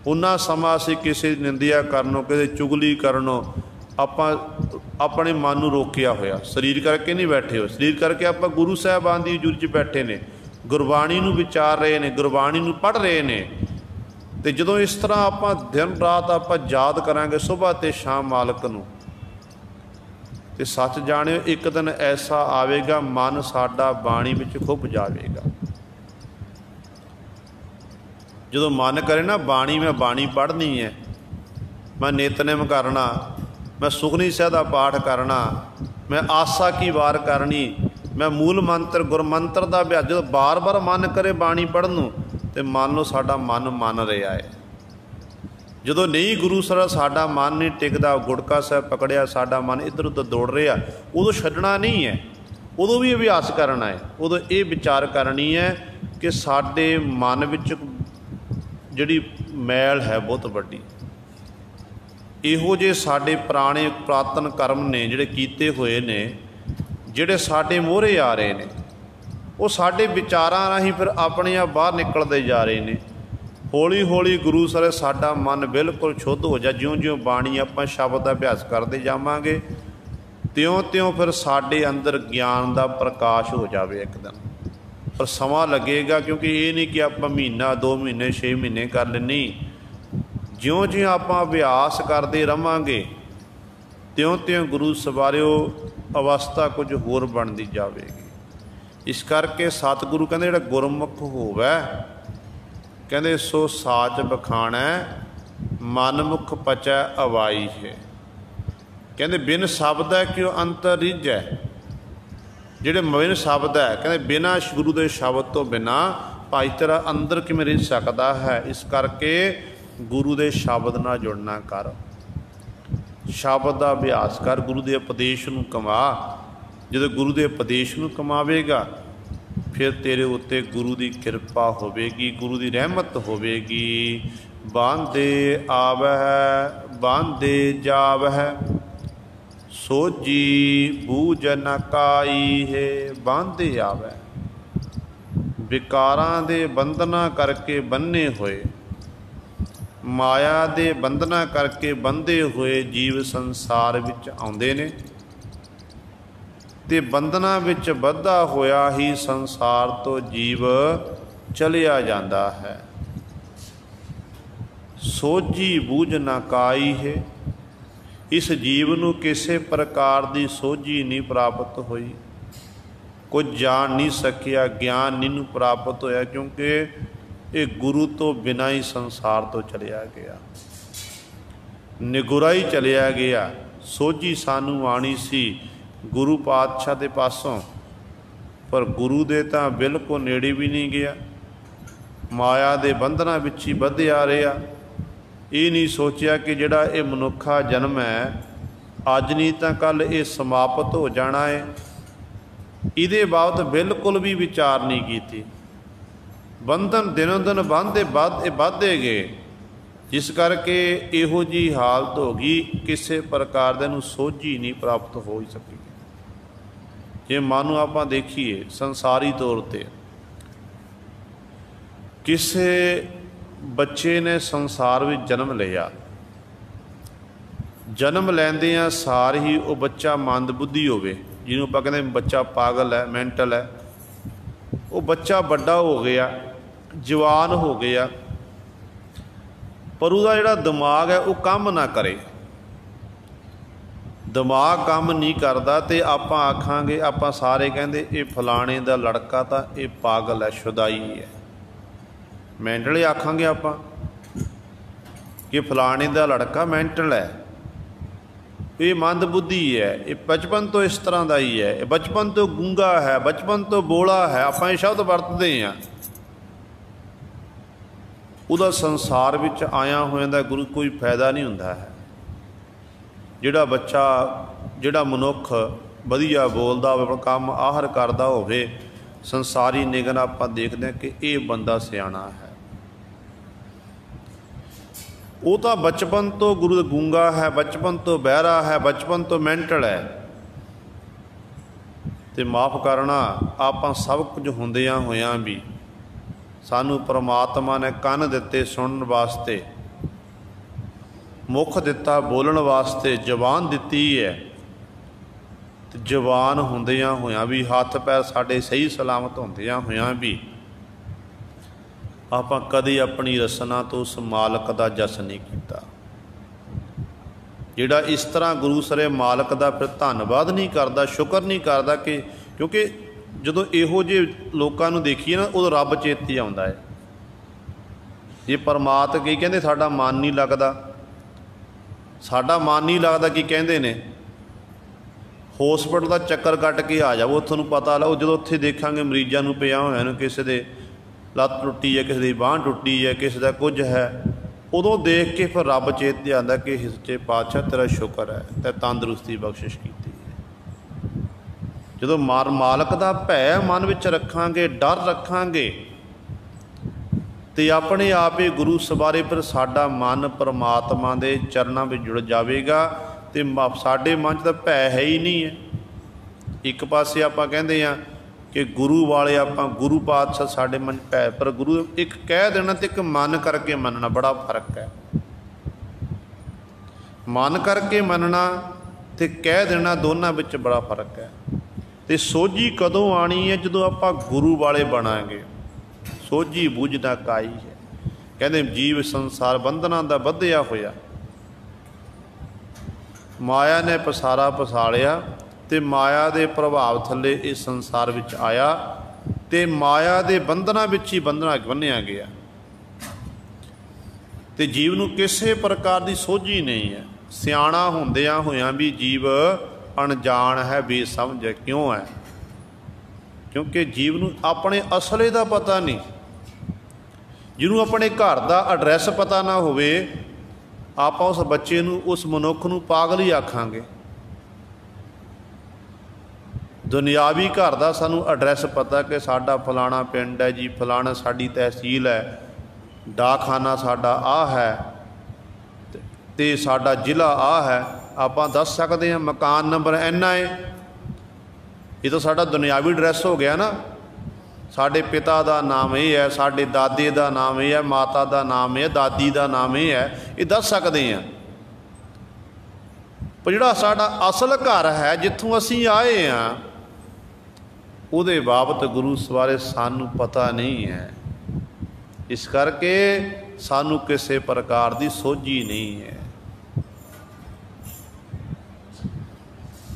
उन्ना समा असीं किसी निंदिया करनों, किसी चुगली करनों आपां अपने मन नूं रोकिया होया। शरीर करके नहीं बैठे हो, शरीर करके आपां गुरु साहिबां दी हजूरी च बैठे ने, गुरबाणी नूं विचार रहे ने, गुरबाणी नूं पढ़ रहे ने। तो जदों इस तरह आपां दिन रात आपां याद करांगे सुबह ते शाम मालक नूं, तो सच जाणिओ एक दिन ऐसा आवेगा मन साडा बाणी विच खुभ जावेगा। जदों मन करे ना बाणी मैं बाणी पढ़नी है, मैं नितनेम करना, मैं सुखनी साहिब दा पाठ करना, मैं आसा की वार करनी, मैं मूल मंत्र गुरमंत्र का अभ्यास। जो बार बार मन करे बाणी पढ़न नूं तो मान लो साडा मन मन रहा है। जो नहीं गुरु सर साडा मन नहीं टिकता, गुड़का साहब पकड़िया साडा मन इधर उधर दौड़ रहा, उदों छड्डना नहीं है, उदों भी अभ्यास करना है। उदों ये विचार करनी है कि साडे मन विच जिहड़ी मैल है बहुत वड्डी, इहो जे साडे पुराने पुरातन कर्म ने जिहड़े कीते होए ने, जिहड़े साडे मोहरे आ रहे ने, वो साडे विचारां राहीं फिर अपने आप बाहर निकलते जा रहे ने। हौली हौली गुरु सर साडा मन बिल्कुल शुद्ध हो जा, ज्यों ज्यों बाणी आपां शब्द दा अभ्यास करते जावांगे त्यों त्यों फिर साडे अंदर ज्ञान का प्रकाश हो जाए एक दिन। पर समा लगेगा, क्योंकि ये नहीं कि आप महीना 2 महीने 6 महीने कर लें, ज्यों ज्यों आप अभ्यास करते रहांगे त्यों त्यों गुरु सवारियो अवस्था कुछ होर बनती जाएगी। इस करके सतगुरु कहते जिहड़ा गुरमुख होवे, कहते सो साच बखाणै मनमुख पचै अवाई है। कहते बिन शब्द है क्यों अंतर रिझै, जिहड़े बिन शब्द है, कहते बिना गुरु के शब्द तो बिना भाई तेरा अंदर किवें रिझ सकता है। इस करके गुरु के शब्द नाल जुड़ना कर, शब्द का अभ्यास कर, गुरु के उपदेश नूं कमा। जो गुरु के उपदेश नूं कमावेगा फिर तेरे उत्ते गुरु की कृपा होवेगी, गुरु की रहमत होवेगी। बांधे आवै बांधे जावै सोजी बूझ न काई है। बांधे आवे, विकारां दे बंधना करके बन्ने होए, माया दे बंधना करके बंधे हुए जीव संसार विच आउंदे ने, ते बंधना विच बद्धा होया ही संसार तो जीव चलिया जांदा है। सोझी बूझ न काई है, इस जीव नूं किसी प्रकार की सोझी नहीं प्राप्त हुई, कुछ जान नहीं सकिया, ज्ञान नहीं प्राप्त होया, क्योंकि ये गुरु तो बिना ही संसार तो चलिया गया, निगुरा ही चलिया गया। सोझी सानू आनी सी गुरु पातशाह के पासों, पर गुरु दे तां बिल्कुल नेड़े भी नहीं गया, माया दे बंधना विच ही बधिया रहा। ये नहीं सोचा कि जिहड़ा ये मनुखा जन्म है अज नहीं तो कल ये समाप्त हो जाना है, इहदे बाबत बिल्कुल भी विचार नहीं की। बंधन दिनों दिन बढ़ते गए, जिस करके इहो जी हालत हो गई, किसी प्रकार दे नूं सोझी नहीं प्राप्त हो ही सकी। जे मानो आप देखिए संसारी तौर पर किसी बच्चे ने संसार में जन्म लिया, जन्म लैंदियां सार ही वो बच्चा मंद बुद्धि होवे, जिन्हों आप कहते बच्चा पागल है, मैंटल है, वो बच्चा बड़ा हो गया, जवान हो गया, पर उसका जिहड़ा दिमाग है वो काम ना करे, दिमाग काम नहीं करता, तो आप आखांगे, आप सारे कहते ये फलाने का लड़का तो ये पागल है, शुदाई है, मैंटल आखांगे आप कि फलाने का लड़का मैंटल है, ये मंद बुद्धि है, ये बचपन तो इस तरह का ही है, बचपन तो गूंगा है, बचपन तो बोला है, आप ये शब्द वरतते हैं। उहदा संसार विच आया होया दा गुरु कोई फायदा नहीं हुंदा है। जिहड़ा बच्चा जिहड़ा मनुख वधिया बोलदा होवे, काम आहर करदा होवे, संसारी निगन आप देखते हैं कि ये बंदा सियाणा है। वो तो बचपन तो गुरु गूंगा है, बचपन तो बहरा है, बचपन तो मैंटल है। तो माफ़ करना, आप सब कुछ होंदियां होयां भी सानू परमात्मा ने कन दिते सुनने वास्ते, मुख दिता बोलण वास्ते, जबान दिती है। तो जवान होंदियां होयां भी, हथ पैर साडे सही सलामत होंदियां होयां भी, आप कदे अपनी रसना तो उस मालक का जस नहीं किया। जिहड़ा इस तरह गुरु सरे मालक का फिर धन्नवाद नहीं करता, शुक्र नहीं करता, कि क्योंकि जो इहो जे लोगों को देखिए ना, उदों रब चेते आउंदा है। जे परमात्मा कई कहते साडा मन नहीं लगता, ਸਾਡਾ ਮਨ ਨਹੀਂ ਲੱਗਦਾ ਕੀ ਕਹਿੰਦੇ ਨੇ ਹੋਸਪਿਟਲ ਦਾ ਚੱਕਰ ਕੱਟ ਕੇ ਆ ਜਾਵੋ, ਤੁਹਾਨੂੰ ਪਤਾ ਲੱਗ ਜਦੋਂ ਉੱਥੇ ਦੇਖਾਂਗੇ ਮਰੀਜ਼ਾਂ ਨੂੰ ਪਿਆ ਹੋਇਆ ਨੂੰ, ਕਿਸੇ ਦੇ ਲੱਤ ਟੁੱਟੀ ਹੈ, ਕਿਸੇ ਦੀ ਬਾਂਹ ਟੁੱਟੀ ਹੈ, ਕਿਸੇ ਦਾ ਕੁਝ ਹੈ, ਉਦੋਂ ਦੇਖ ਕੇ ਫਿਰ ਰੱਬ ਚੇਤੇ ਆਉਂਦਾ ਕਿ ਸੱਚੇ ਪਾਤਸ਼ਾਹ ਤੇਰਾ ਸ਼ੁਕਰ ਹੈ ਤੇ ਤੰਦਰੁਸਤੀ ਬਖਸ਼ਿਸ਼ ਕੀਤੀ ਹੈ। ਜਦੋਂ ਮਾਲਕ ਦਾ ਭੈ ਮਨ ਵਿੱਚ ਰੱਖਾਂਗੇ, ਡਰ ਰੱਖਾਂਗੇ, ਤੇ ਆਪਣੇ ਆਪ ਹੀ ਗੁਰੂ ਸਵਾਰੇ ਪਰ ਸਾਡਾ ਮਨ ਪਰਮਾਤਮਾ ਦੇ ਚਰਨਾਂ ਵਿੱਚ ਜੁੜ ਜਾਵੇਗਾ। ਤੇ ਸਾਡੇ ਮਨ 'ਚ ਤਾਂ ਭੈ ਹੈ ਹੀ ਨਹੀਂ ਹੈ। ਇੱਕ ਪਾਸੇ ਆਪਾਂ ਕਹਿੰਦੇ ਹਾਂ ਕਿ ਗੁਰੂ ਵਾਲੇ ਆਪਾਂ ਗੁਰੂ ਪਾਤਸ਼ਾਹ ਸਾਡੇ ਮਨ 'ਚ ਭੈ, ਪਰ ਗੁਰੂ ਇੱਕ ਕਹਿ ਦੇਣਾ ਤੇ ਇੱਕ ਮਨ ਕਰਕੇ ਮੰਨਣਾ ਬੜਾ ਫਰਕ ਹੈ। ਮਨ ਕਰਕੇ ਮੰਨਣਾ ਤੇ ਕਹਿ ਦੇਣਾ ਦੋਨਾਂ ਵਿੱਚ ਬੜਾ ਫਰਕ ਹੈ। ਤੇ ਸੋਝੀ ਕਦੋਂ ਆਣੀ ਹੈ? ਜਦੋਂ ਆਪਾਂ ਗੁਰੂ ਵਾਲੇ ਬਣਾਂਗੇ। ਸੋਝੀ ਬੁਝ ਨਾ ਕਾਈ ਹੈ। ਕਹਿੰਦੇ ਜੀਵ ਸੰਸਾਰ ਬੰਧਨਾਂ ਦਾ ਬੱਧਿਆ ਹੋਇਆ, ਮਾਇਆ ਨੇ ਪਸਾਰਾ ਪਸਾਲਿਆ ਤੇ ਮਾਇਆ ਦੇ ਪ੍ਰਭਾਵ ਥੱਲੇ ਇਸ ਸੰਸਾਰ ਵਿੱਚ ਆਇਆ ਤੇ ਮਾਇਆ ਦੇ ਬੰਧਨਾਂ ਵਿੱਚ ਹੀ ਬੰਨ੍ਹਿਆ ਗਿਆ। ਤੇ ਜੀਵ ਨੂੰ ਕਿਸੇ ਪ੍ਰਕਾਰ ਦੀ ਸੋਝੀ ਨਹੀਂ ਹੈ। ਸਿਆਣਾ ਹੁੰਦਿਆਂ ਹੋਇਆਂ ਵੀ ਜੀਵ ਅਣਜਾਣ ਹੈ, ਬੇਸਮਝ ਹੈ। ਕਿਉਂ ਹੈ? ਕਿਉਂਕਿ ਜੀਵ ਨੂੰ ਆਪਣੇ ਅਸਲੇ ਦਾ ਪਤਾ ਨਹੀਂ। ਜਿਹਨੂੰ ਆਪਣੇ ਘਰ ਦਾ ਐਡਰੈਸ ਪਤਾ ਨਾ ਹੋਵੇ, ਆਪਾਂ ਉਸ ਬੱਚੇ ਨੂੰ, ਉਸ ਮਨੁੱਖ ਨੂੰ ਪਾਗਲ ਹੀ ਆਖਾਂਗੇ। ਦੁਨਿਆਵੀ ਘਰ ਦਾ ਸਾਨੂੰ ਐਡਰੈਸ ਪਤਾ ਕਿ ਸਾਡਾ ਫਲਾਣਾ ਪਿੰਡ ਹੈ ਜੀ, ਫਲਾਣਾ ਸਾਡੀ ਤਹਿਸੀਲ ਹੈ, ਡਾਕਖਾਨਾ ਸਾਡਾ ਆਹ ਹੈ ਤੇ ਸਾਡਾ ਜ਼ਿਲ੍ਹਾ ਆਹ ਹੈ, ਆਪਾਂ ਦੱਸ ਸਕਦੇ ਹਾਂ ਮਕਾਨ ਨੰਬਰ ਇੰਨਾ ਹੈ। ਇਹ ਤਾਂ ਸਾਡਾ ਦੁਨਿਆਵੀ ਐਡਰੈਸ ਹੋ ਗਿਆ ਨਾ। ਸਾਡੇ ਪਿਤਾ ਦਾ ਨਾਮ ਇਹ ਹੈ, ਸਾਡੇ ਦਾਦੇ ਦਾ ਨਾਮ ਇਹ ਹੈ, ਮਾਤਾ ਦਾ ਨਾਮ ਇਹ ਹੈ, ਦਾਦੀ ਦਾ ਨਾਮ ਇਹ ਹੈ, ਇਹ ਦੱਸ ਸਕਦੇ ਹਾਂ। ਪਰ ਜਿਹੜਾ ਸਾਡਾ ਅਸਲ ਘਰ ਹੈ, ਜਿੱਥੋਂ ਅਸੀਂ ਆਏ ਹਾਂ, ਉਹਦੇ ਬਾਬਤ ਗੁਰੂ ਸਵਾਰੇ ਸਾਨੂੰ ਪਤਾ ਨਹੀਂ ਹੈ। ਇਸ ਕਰਕੇ ਸਾਨੂੰ ਕਿਸੇ ਪ੍ਰਕਾਰ ਦੀ ਸੋਝੀ ਨਹੀਂ ਹੈ।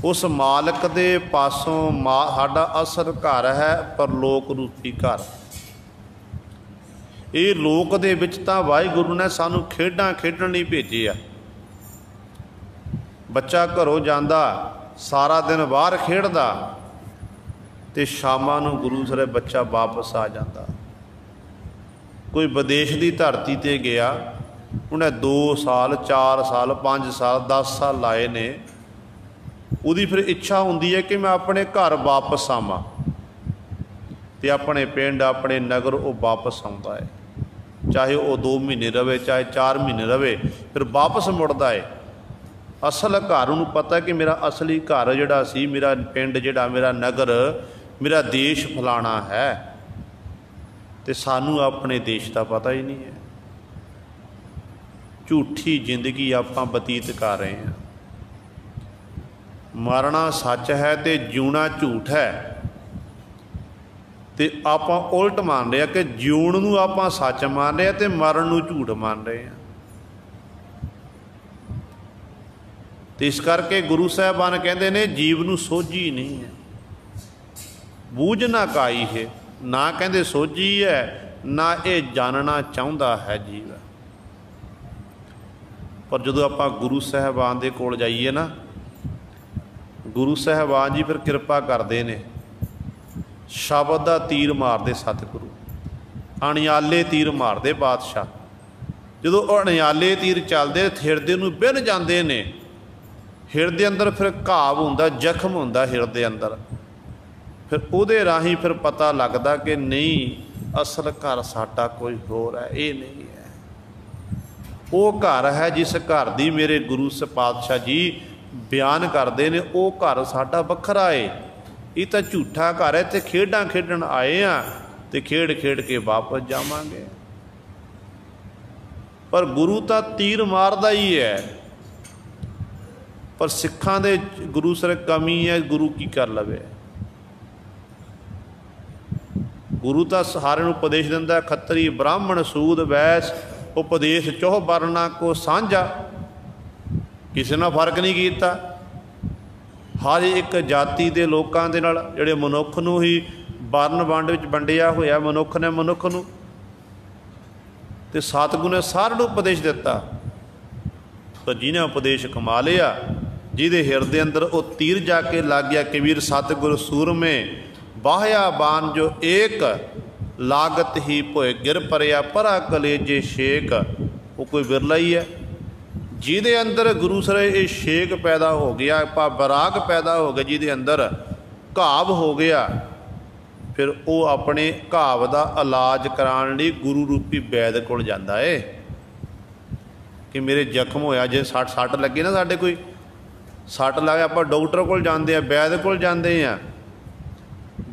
ਉਸ ਮਾਲਕ ਦੇ ਪਾਸੋਂ ਸਾਡਾ ਅਸਲ ਘਰ ਹੈ ਪਰਲੋਕ ਰੂਪੀ ਘਰ। ਇਹ ਲੋਕ ਦੇ ਵਿੱਚ ਤਾਂ ਵਾਹਿਗੁਰੂ ਨੇ ਸਾਨੂੰ ਖੇਡਾਂ ਖੇਡਣ ਲਈ ਭੇਜੇ ਆ। ਬੱਚਾ ਘਰੋਂ ਜਾਂਦਾ, ਸਾਰਾ ਦਿਨ ਬਾਹਰ ਖੇਡਦਾ ਤੇ ਸ਼ਾਮਾਂ ਨੂੰ ਗੁਰੂ ਸਰੇ ਬੱਚਾ ਵਾਪਸ ਆ ਜਾਂਦਾ। ਕੋਈ ਵਿਦੇਸ਼ ਦੀ ਧਰਤੀ ਤੇ ਗਿਆ, ਉਹਨੇ 2 ਸਾਲ 4 ਸਾਲ 5 ਸਾਲ 10 ਸਾਲ ਲਾਏ ਨੇ। ਉਹਦੀ ਫਿਰ ਇੱਛਾ ਹੁੰਦੀ ਹੈ ਕਿ ਮੈਂ ਆਪਣੇ ਘਰ ਵਾਪਸ ਆਵਾਂ, ਤੇ ਆਪਣੇ ਪਿੰਡ ਆਪਣੇ ਨਗਰ ਉਹ ਵਾਪਸ ਆਉਂਦਾ ਹੈ। ਚਾਹੇ ਉਹ 2 ਮਹੀਨੇ ਰਵੇ, ਚਾਹੇ 4 ਮਹੀਨੇ ਰਵੇ, ਫਿਰ ਵਾਪਸ ਮੁੜਦਾ ਹੈ। ਅਸਲ ਘਰ ਉਹਨੂੰ ਪਤਾ ਕਿ ਮੇਰਾ ਅਸਲੀ ਘਰ ਜਿਹੜਾ ਸੀ, ਮੇਰਾ ਪਿੰਡ ਜਿਹੜਾ, ਮੇਰਾ ਨਗਰ, ਮੇਰਾ ਦੇਸ਼ ਫਲਾਣਾ ਹੈ। ਤੇ ਸਾਨੂੰ ਆਪਣੇ ਦੇਸ਼ ਦਾ ਪਤਾ ਹੀ ਨਹੀਂ ਹੈ। ਝੂਠੀ ਜ਼ਿੰਦਗੀ ਆਪਾਂ ਬਤੀਤ ਕਰ ਰਹੇ ਹਾਂ। ਮਰਨਾ ਸੱਚ ਹੈ ਤੇ ਜਿਉਣਾ ਝੂਠ ਹੈ। ਤੇ ਆਪਾਂ ਉਲਟ ਮੰਨ ਰਹੇ ਹਾਂ ਕਿ ਜਿਉਣ ਨੂੰ ਆਪਾਂ ਸੱਚ ਮੰਨ ਰਹੇ ਹਾਂ ਤੇ ਮਰਨ ਨੂੰ ਝੂਠ ਮੰਨ ਰਹੇ ਹਾਂ। ਤੇ ਇਸ ਕਰਕੇ ਗੁਰੂ ਸਾਹਿਬਾਨ ਕਹਿੰਦੇ ਨੇ ਜੀਵ ਨੂੰ ਸੋਝੀ ਨਹੀਂ ਹੈ, ਬੂਝ ਨਾ ਕਾਈ ਹੈ। ਨਾ ਕਹਿੰਦੇ ਸੋਝੀ ਹੈ, ਨਾ ਇਹ ਜਾਣਨਾ ਚਾਹੁੰਦਾ ਹੈ ਜੀਵ। ਪਰ ਜਦੋਂ ਆਪਾਂ ਗੁਰੂ ਸਾਹਿਬਾਨ ਦੇ ਕੋਲ ਜਾਈਏ ਨਾ, ਗੁਰੂ ਸਾਹਿਬਾਨ ਜੀ ਫਿਰ ਕਿਰਪਾ ਕਰਦੇ ਨੇ। ਸ਼ਬਦ ਦਾ ਤੀਰ ਮਾਰਦੇ ਸਤਿਗੁਰੂ, ਅਣਿਆਲੇ ਤੀਰ ਮਾਰਦੇ ਬਾਦਸ਼ਾਹ। ਜਦੋਂ ਉਹ ਅਣਿਆਲੇ ਤੀਰ ਚੱਲਦੇ, ਹਿਰਦੇ ਨੂੰ ਬਿੰਨ ਜਾਂਦੇ ਨੇ। ਹਿਰਦੇ ਅੰਦਰ ਫਿਰ ਘਾਵ ਹੁੰਦਾ, ਜ਼ਖਮ ਹੁੰਦਾ ਹਿਰਦੇ ਅੰਦਰ। ਫਿਰ ਉਹਦੇ ਰਾਹੀਂ ਫਿਰ ਪਤਾ ਲੱਗਦਾ ਕਿ ਨਹੀਂ, ਅਸਲ ਘਰ ਸਾਡਾ ਕੋਈ ਹੋਰ ਹੈ, ਇਹ ਨਹੀਂ ਹੈ। ਉਹ ਘਰ ਹੈ ਜਿਸ ਘਰ ਦੀ ਮੇਰੇ ਗੁਰੂ ਪਾਤਸ਼ਾਹ ਜੀ ਬਿਆਨ ਕਰਦੇ ਨੇ, ਉਹ ਘਰ ਸਾਡਾ ਵੱਖਰਾ ਏ। ਇਹ ਤਾਂ ਝੂਠਾ ਘਰ ਹੈ। ਤੇ ਖੇਡਾਂ ਖੇਡਣ ਆਏ ਆ ਤੇ ਖੇਡ ਖੇਡ ਕੇ ਵਾਪਸ ਜਾਵਾਂਗੇ। ਪਰ ਗੁਰੂ ਤਾਂ ਤੀਰ ਮਾਰਦਾ ਹੀ ਹੈ। ਪਰ ਸਿੱਖਾਂ ਦੇ ਗੁਰੂ ਸਰ ਕਮੀ ਹੈ, ਗੁਰੂ ਕੀ ਕਰ ਲਵੇ। ਗੁਰੂ ਤਾਂ ਸਾਰਿਆਂ ਨੂੰ ਉਪਦੇਸ਼ ਦਿੰਦਾ, ਖੱਤਰੀ ਬ੍ਰਾਹਮਣ ਸੂਦ ਵੈਸ ਉਪਦੇਸ਼ ਚੋਹ ਵਰਨਾ ਕੋ ਸਾਂਝਾ। ਕਿਸੇ ਨਾਲ ਫਰਕ ਨਹੀਂ ਕੀਤਾ। ਹਰ ਇੱਕ ਜਾਤੀ ਦੇ ਲੋਕਾਂ ਦੇ ਨਾਲ, ਜਿਹੜੇ ਮਨੁੱਖ ਨੂੰ ਹੀ ਵਰਨ ਵੰਡ ਵਿੱਚ ਵੰਡਿਆ ਹੋਇਆ, ਮਨੁੱਖ ਨੇ ਮਨੁੱਖ ਨੂੰ। ਤੇ ਸਤਿਗੁਰੂ ਨੇ ਸਾਰਿਆਂ ਨੂੰ ਉਪਦੇਸ਼ ਦਿੱਤਾ। तो जिन्हें उपदेश कमा लिया, जिहदे हिरदे अंदर वो तीर जाके लग गया। कबीर सतगुर सूर में बाह्या बान जो एक, लागत ही भोए गिर परिया परा कलेजे शेक। वो कोई बिरला ही है जिहदे अंदर गुरु सर ये शेक पैदा हो गया, बराग पैदा हो गया, जिहदे अंदर घाव हो गया। फिर वो अपने घाव का इलाज कराने लई गुरु रूपी वैद कोल जांदा है कि मेरे जख्म होया, जे सट लगी ना, साडे कोई सट लगे आपां डॉक्टर कोल जांदे आ, वैद कोल जांदे आ।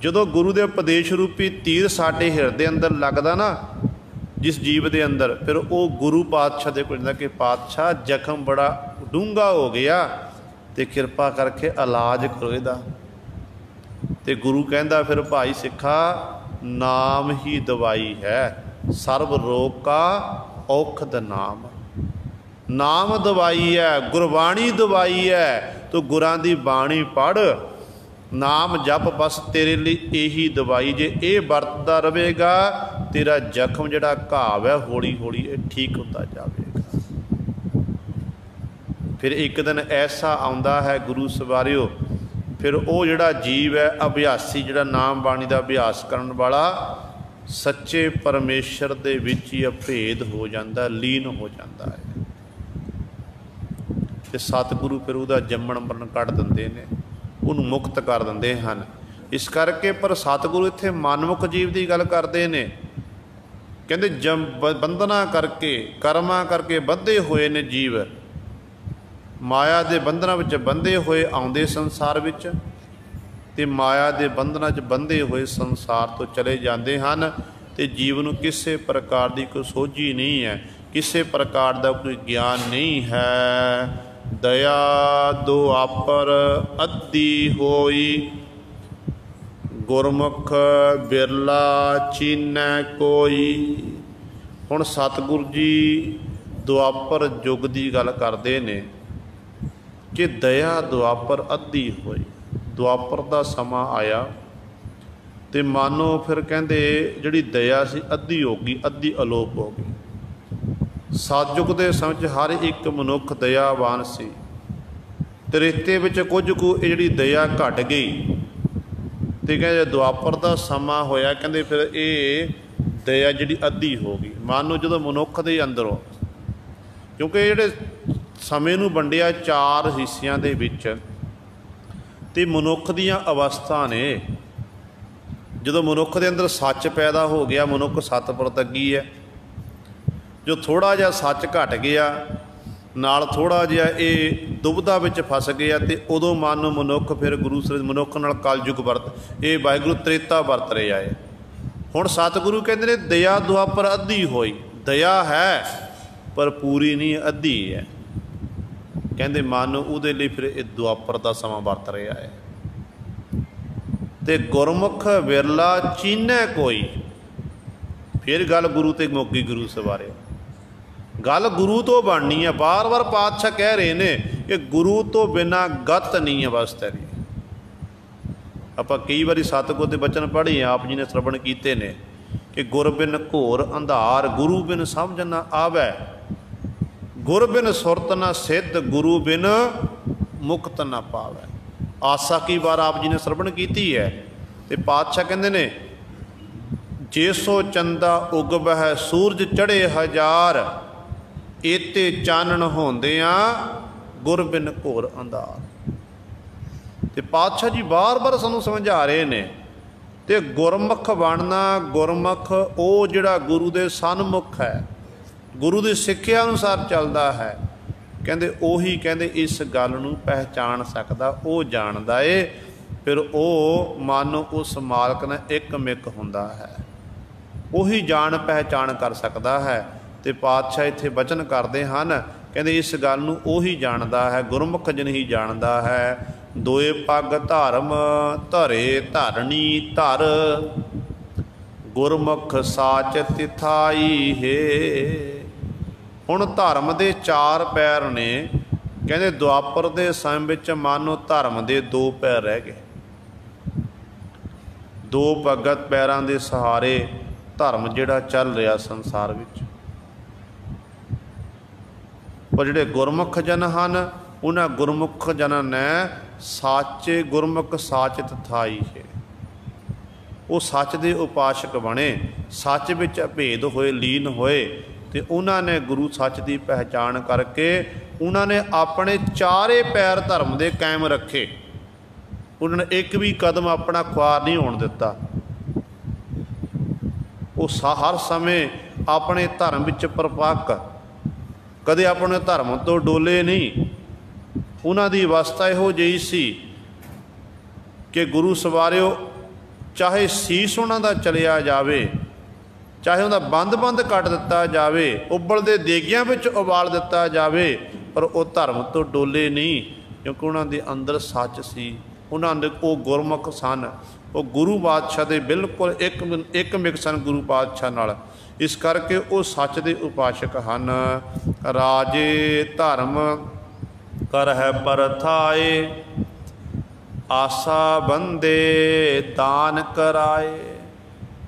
जदों गुरु के उपदेश रूपी तीर साडे हिरदे अंदर लगदा ना जिस जीव के अंदर, फिर वो गुरु पातशाह दे कोल जांदा कि पातशाह जख्म बड़ा डूंगा हो गया तो किरपा करके इलाज करो इहदा। तो गुरु कहता फिर भाई सिखा नाम ही दवाई है, सर्व रोग का औखद नाम। नाम दवाई है, गुरबाणी दवाई है। तो गुरां दी बाणी पढ़, नाम जप, बस तेरे लिए यही दवाई। जे ये वरतदा रहेगा तेरा जख्म जिहड़ा घाव है हौली हौली ठीक होता जाएगा। फिर एक दिन ऐसा आउंदा है गुरु सवारियो, फिर वो जिहड़ा जीव है अभ्यासी, जिहड़ा नाम बाणी का अभ्यास करन वाला, सच्चे परमेश्वर दे विच ही अभेद हो जाता, लीन हो जाता है। ते सतगुरु फिर उहदा जम्मण मरण कढ दिंदे ने, उहनूं मुक्त कर दिंदे हन। इस करके पर सतगुरु इत्थे मनमुख जीव की गल करते हैं। कहते बंधना करके कर्मां करके बंधे हुए ने जीव, माया के बंधना विच बंधे हुए आउंदे संसार विच, ते माया के बंधना च बंधे हुए संसार तो चले जाते हैं। तो जीव नूं किसी प्रकार की कोई सोझी नहीं है, किसी प्रकार का कोई ज्ञान नहीं है। दया दुआपर अद्धी होई, गुरमुख बिरला चीनै कोई। हुण सतगुरु जी दुआपर युग की गल करते ने कि दया दुआपर अद्धी होई। दुआपर का समा आया तो मानो फिर कहते जिहड़ी दया सी अद्धी हो गई, अद्धी अलोप हो गई। सतयुग के समय हर एक मनुख दयावान सी, त्रेते विच कुछ कु जिहड़ी दया घट गई। तो कहते दुआपर का समा होया, कहते फिर ये दया जिहड़ी अद्धी हो गई। मानो जो मनुख के अंदरों, क्योंकि जिहड़े समय नूं वंडिया चार हिस्सियां दे विच, ते मनुख दीयां अवस्था ने। जो मनुख के अंदर सच पैदा हो गया, मनुख सतपुरत अग्गी है। जो थोड़ा जिहा सच घट गया, नाल थोड़ा जिहा ये दुविधा विच फस गया, तो उदों मानो मनुख फिर गुरु सर मनुख नाल कलयुग वरत, ये वाहिगुरू त्रेता वरत रहा है। हुण सतगुरु कहते हैं दया दुआपर अद्धी होई। दया है पर पूरी नहीं, अद्धी है। कहते मानो उहदे लई फिर ये दुआपर का समा वरत रहा है। ते गुरमुख विरला चीनै कोई। फिर गल गुरु ते मुक्की गुरु सवारे, गल गुरु तो बननी है। बार बार पातशाह कह रहे हैं कि गुरु तो बिना गत नहीं है बस तेरी। आपां कई बारी सतगुर के बचन पढ़े, आप जी ने श्रवण किए ने कि गुर बिन घोर अंधार, गुरु बिन समझ न आवे, गुर बिन सुरत न सिद्ध, गुरु बिन मुक्त न पावे। आसा की बार आप जी ने श्रवण की है। तो पातशाह कहते ने जे सो चंदा उगबह सूरज चढ़े हजार, एते चानण होंदिया गुर बिन घोर अंधार। तो पातशाह जी बार बार सानू समझा रहे ने। तो गुरमुख बनना, गुरमुख वो जिहड़ा गुरु दे सन्मुख है, गुरु की सिक्ख्या अनुसार चलता है। कहते उही कहते इस गल नूं पहचान सकदा, वो जानदा है। फिर वो मानो उस मालक ने एक मिक हुंदा है, उही जान पहचान कर सकता है। तो पातशाह इत्थे बचन करते हैं, कहते इस गल नूं उही जानदा है, गुरमुख जन ही जानदा है। दोए पग धर्म धरे धरनी धर, गुरमुख साच तिथाई है। हुण धर्म के चार पैर ने। कहते दुआपर के समय विच मानो धर्म के दो पैर रह गए। दो भगत पैरों के सहारे धर्म जिहड़ा चल रहा संसार विच। पर जिहड़े गुरमुख जन हन उन्हां गुरमुख जनां ने साचे गुरमुख साचित थाई है। वो सच के उपासक बने, सच विच अभेद होए, लीन होए, तो उन्होंने गुरु सच की पहचान करके उन्होंने अपने चारे पैर धर्म के कायम रखे। उन्होंने एक भी कदम अपना ख्वार नहीं होने दिता। वो हर समय अपने धर्म विच परपक्क, कदे अपने धर्म तो डोले नहीं। उन्हां दी अवस्था इहो जही सी कि गुरु सवारिओ चाहे सीस उन्हां दा चलिया जावे, चाहे उन्हां बंद बंद कट दिता जावे, उबलदे देगियां विच उबाल दिता जावे, पर वो धर्म तो डोले नहीं, क्योंकि उन्हां दे अंदर सच सी। उन्हां दे वो गुरमुख सन, वो गुरु बादशाह दे बिल्कुल एक मिक सन गुरु बादशाह नाल। इस करके वो सच दे उपासक हन। राजे धर्म कर है परथाए, आसा बंदे दान कराए।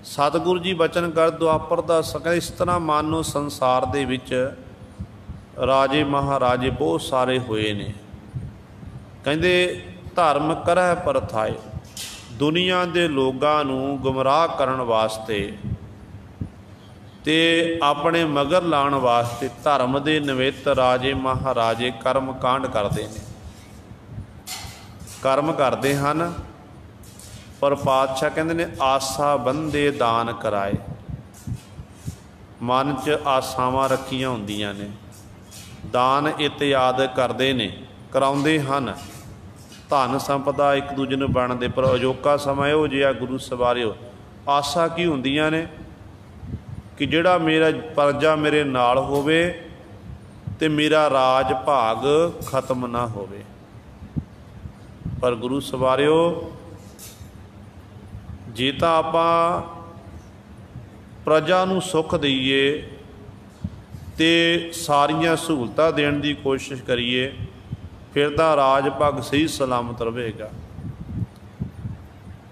सतगुरु जी बचन कर दुआपर दा सका। इस तरह मानो संसार दे विच राजे महाराजे बहुत सारे होए ने। कहंदे धर्म करह परथाए, दुनिया दे लोगां नूं गुमराह करन वास्ते ते अपने मगर लाण वास्ते धर्म दे निमित्त राजे महाराजे कर्म कांड करते हैं, कर्म करते हैं। पर पातशाह कहते ने आसा बंदे दान कराए। मन च आसावां रखियां होंदियां ने, दान इत्याद करते ने, कराउंदे हन। धन संपदा एक दूजे नूं वंडदे, पर अजोका समा इहो जिहा गुरु सवारिओ आसा की होंदियां ने कि जिहड़ा मेरा प्रजा मेरे नाल होवे ते मेरा राज भाग खत्म ना होवे। पर गुरु सवारिओ जे तां आपां प्रजा नूं सुख दईए ते सारियां सहूलतां देण दी कोशिश करिए, फिर तां राज भाग सही सलामत रहेगा।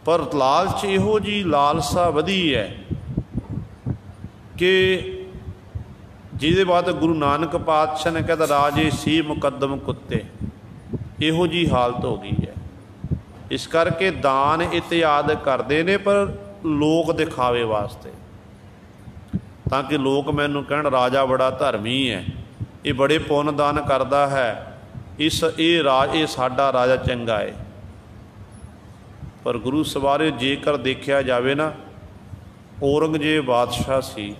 पर लालच इहो जी लालसा वधी है कि जिहदे बाद गुरु नानक पातशाह ने कहता राजे सी मुकदम कुत्ते, इहो जी हालत हो गई है। इस करके दान इत्याद करते ने, पर लोक दिखावे वास्ते, ताकि लोग मैनू कहण राजा बड़ा धर्मी है, ये बड़े पुन दान करता है, ये साडा राजा चंगा है। पर गुरु सवारे जेकर देखा जाए ना, औरंगजेब बादशाह सी।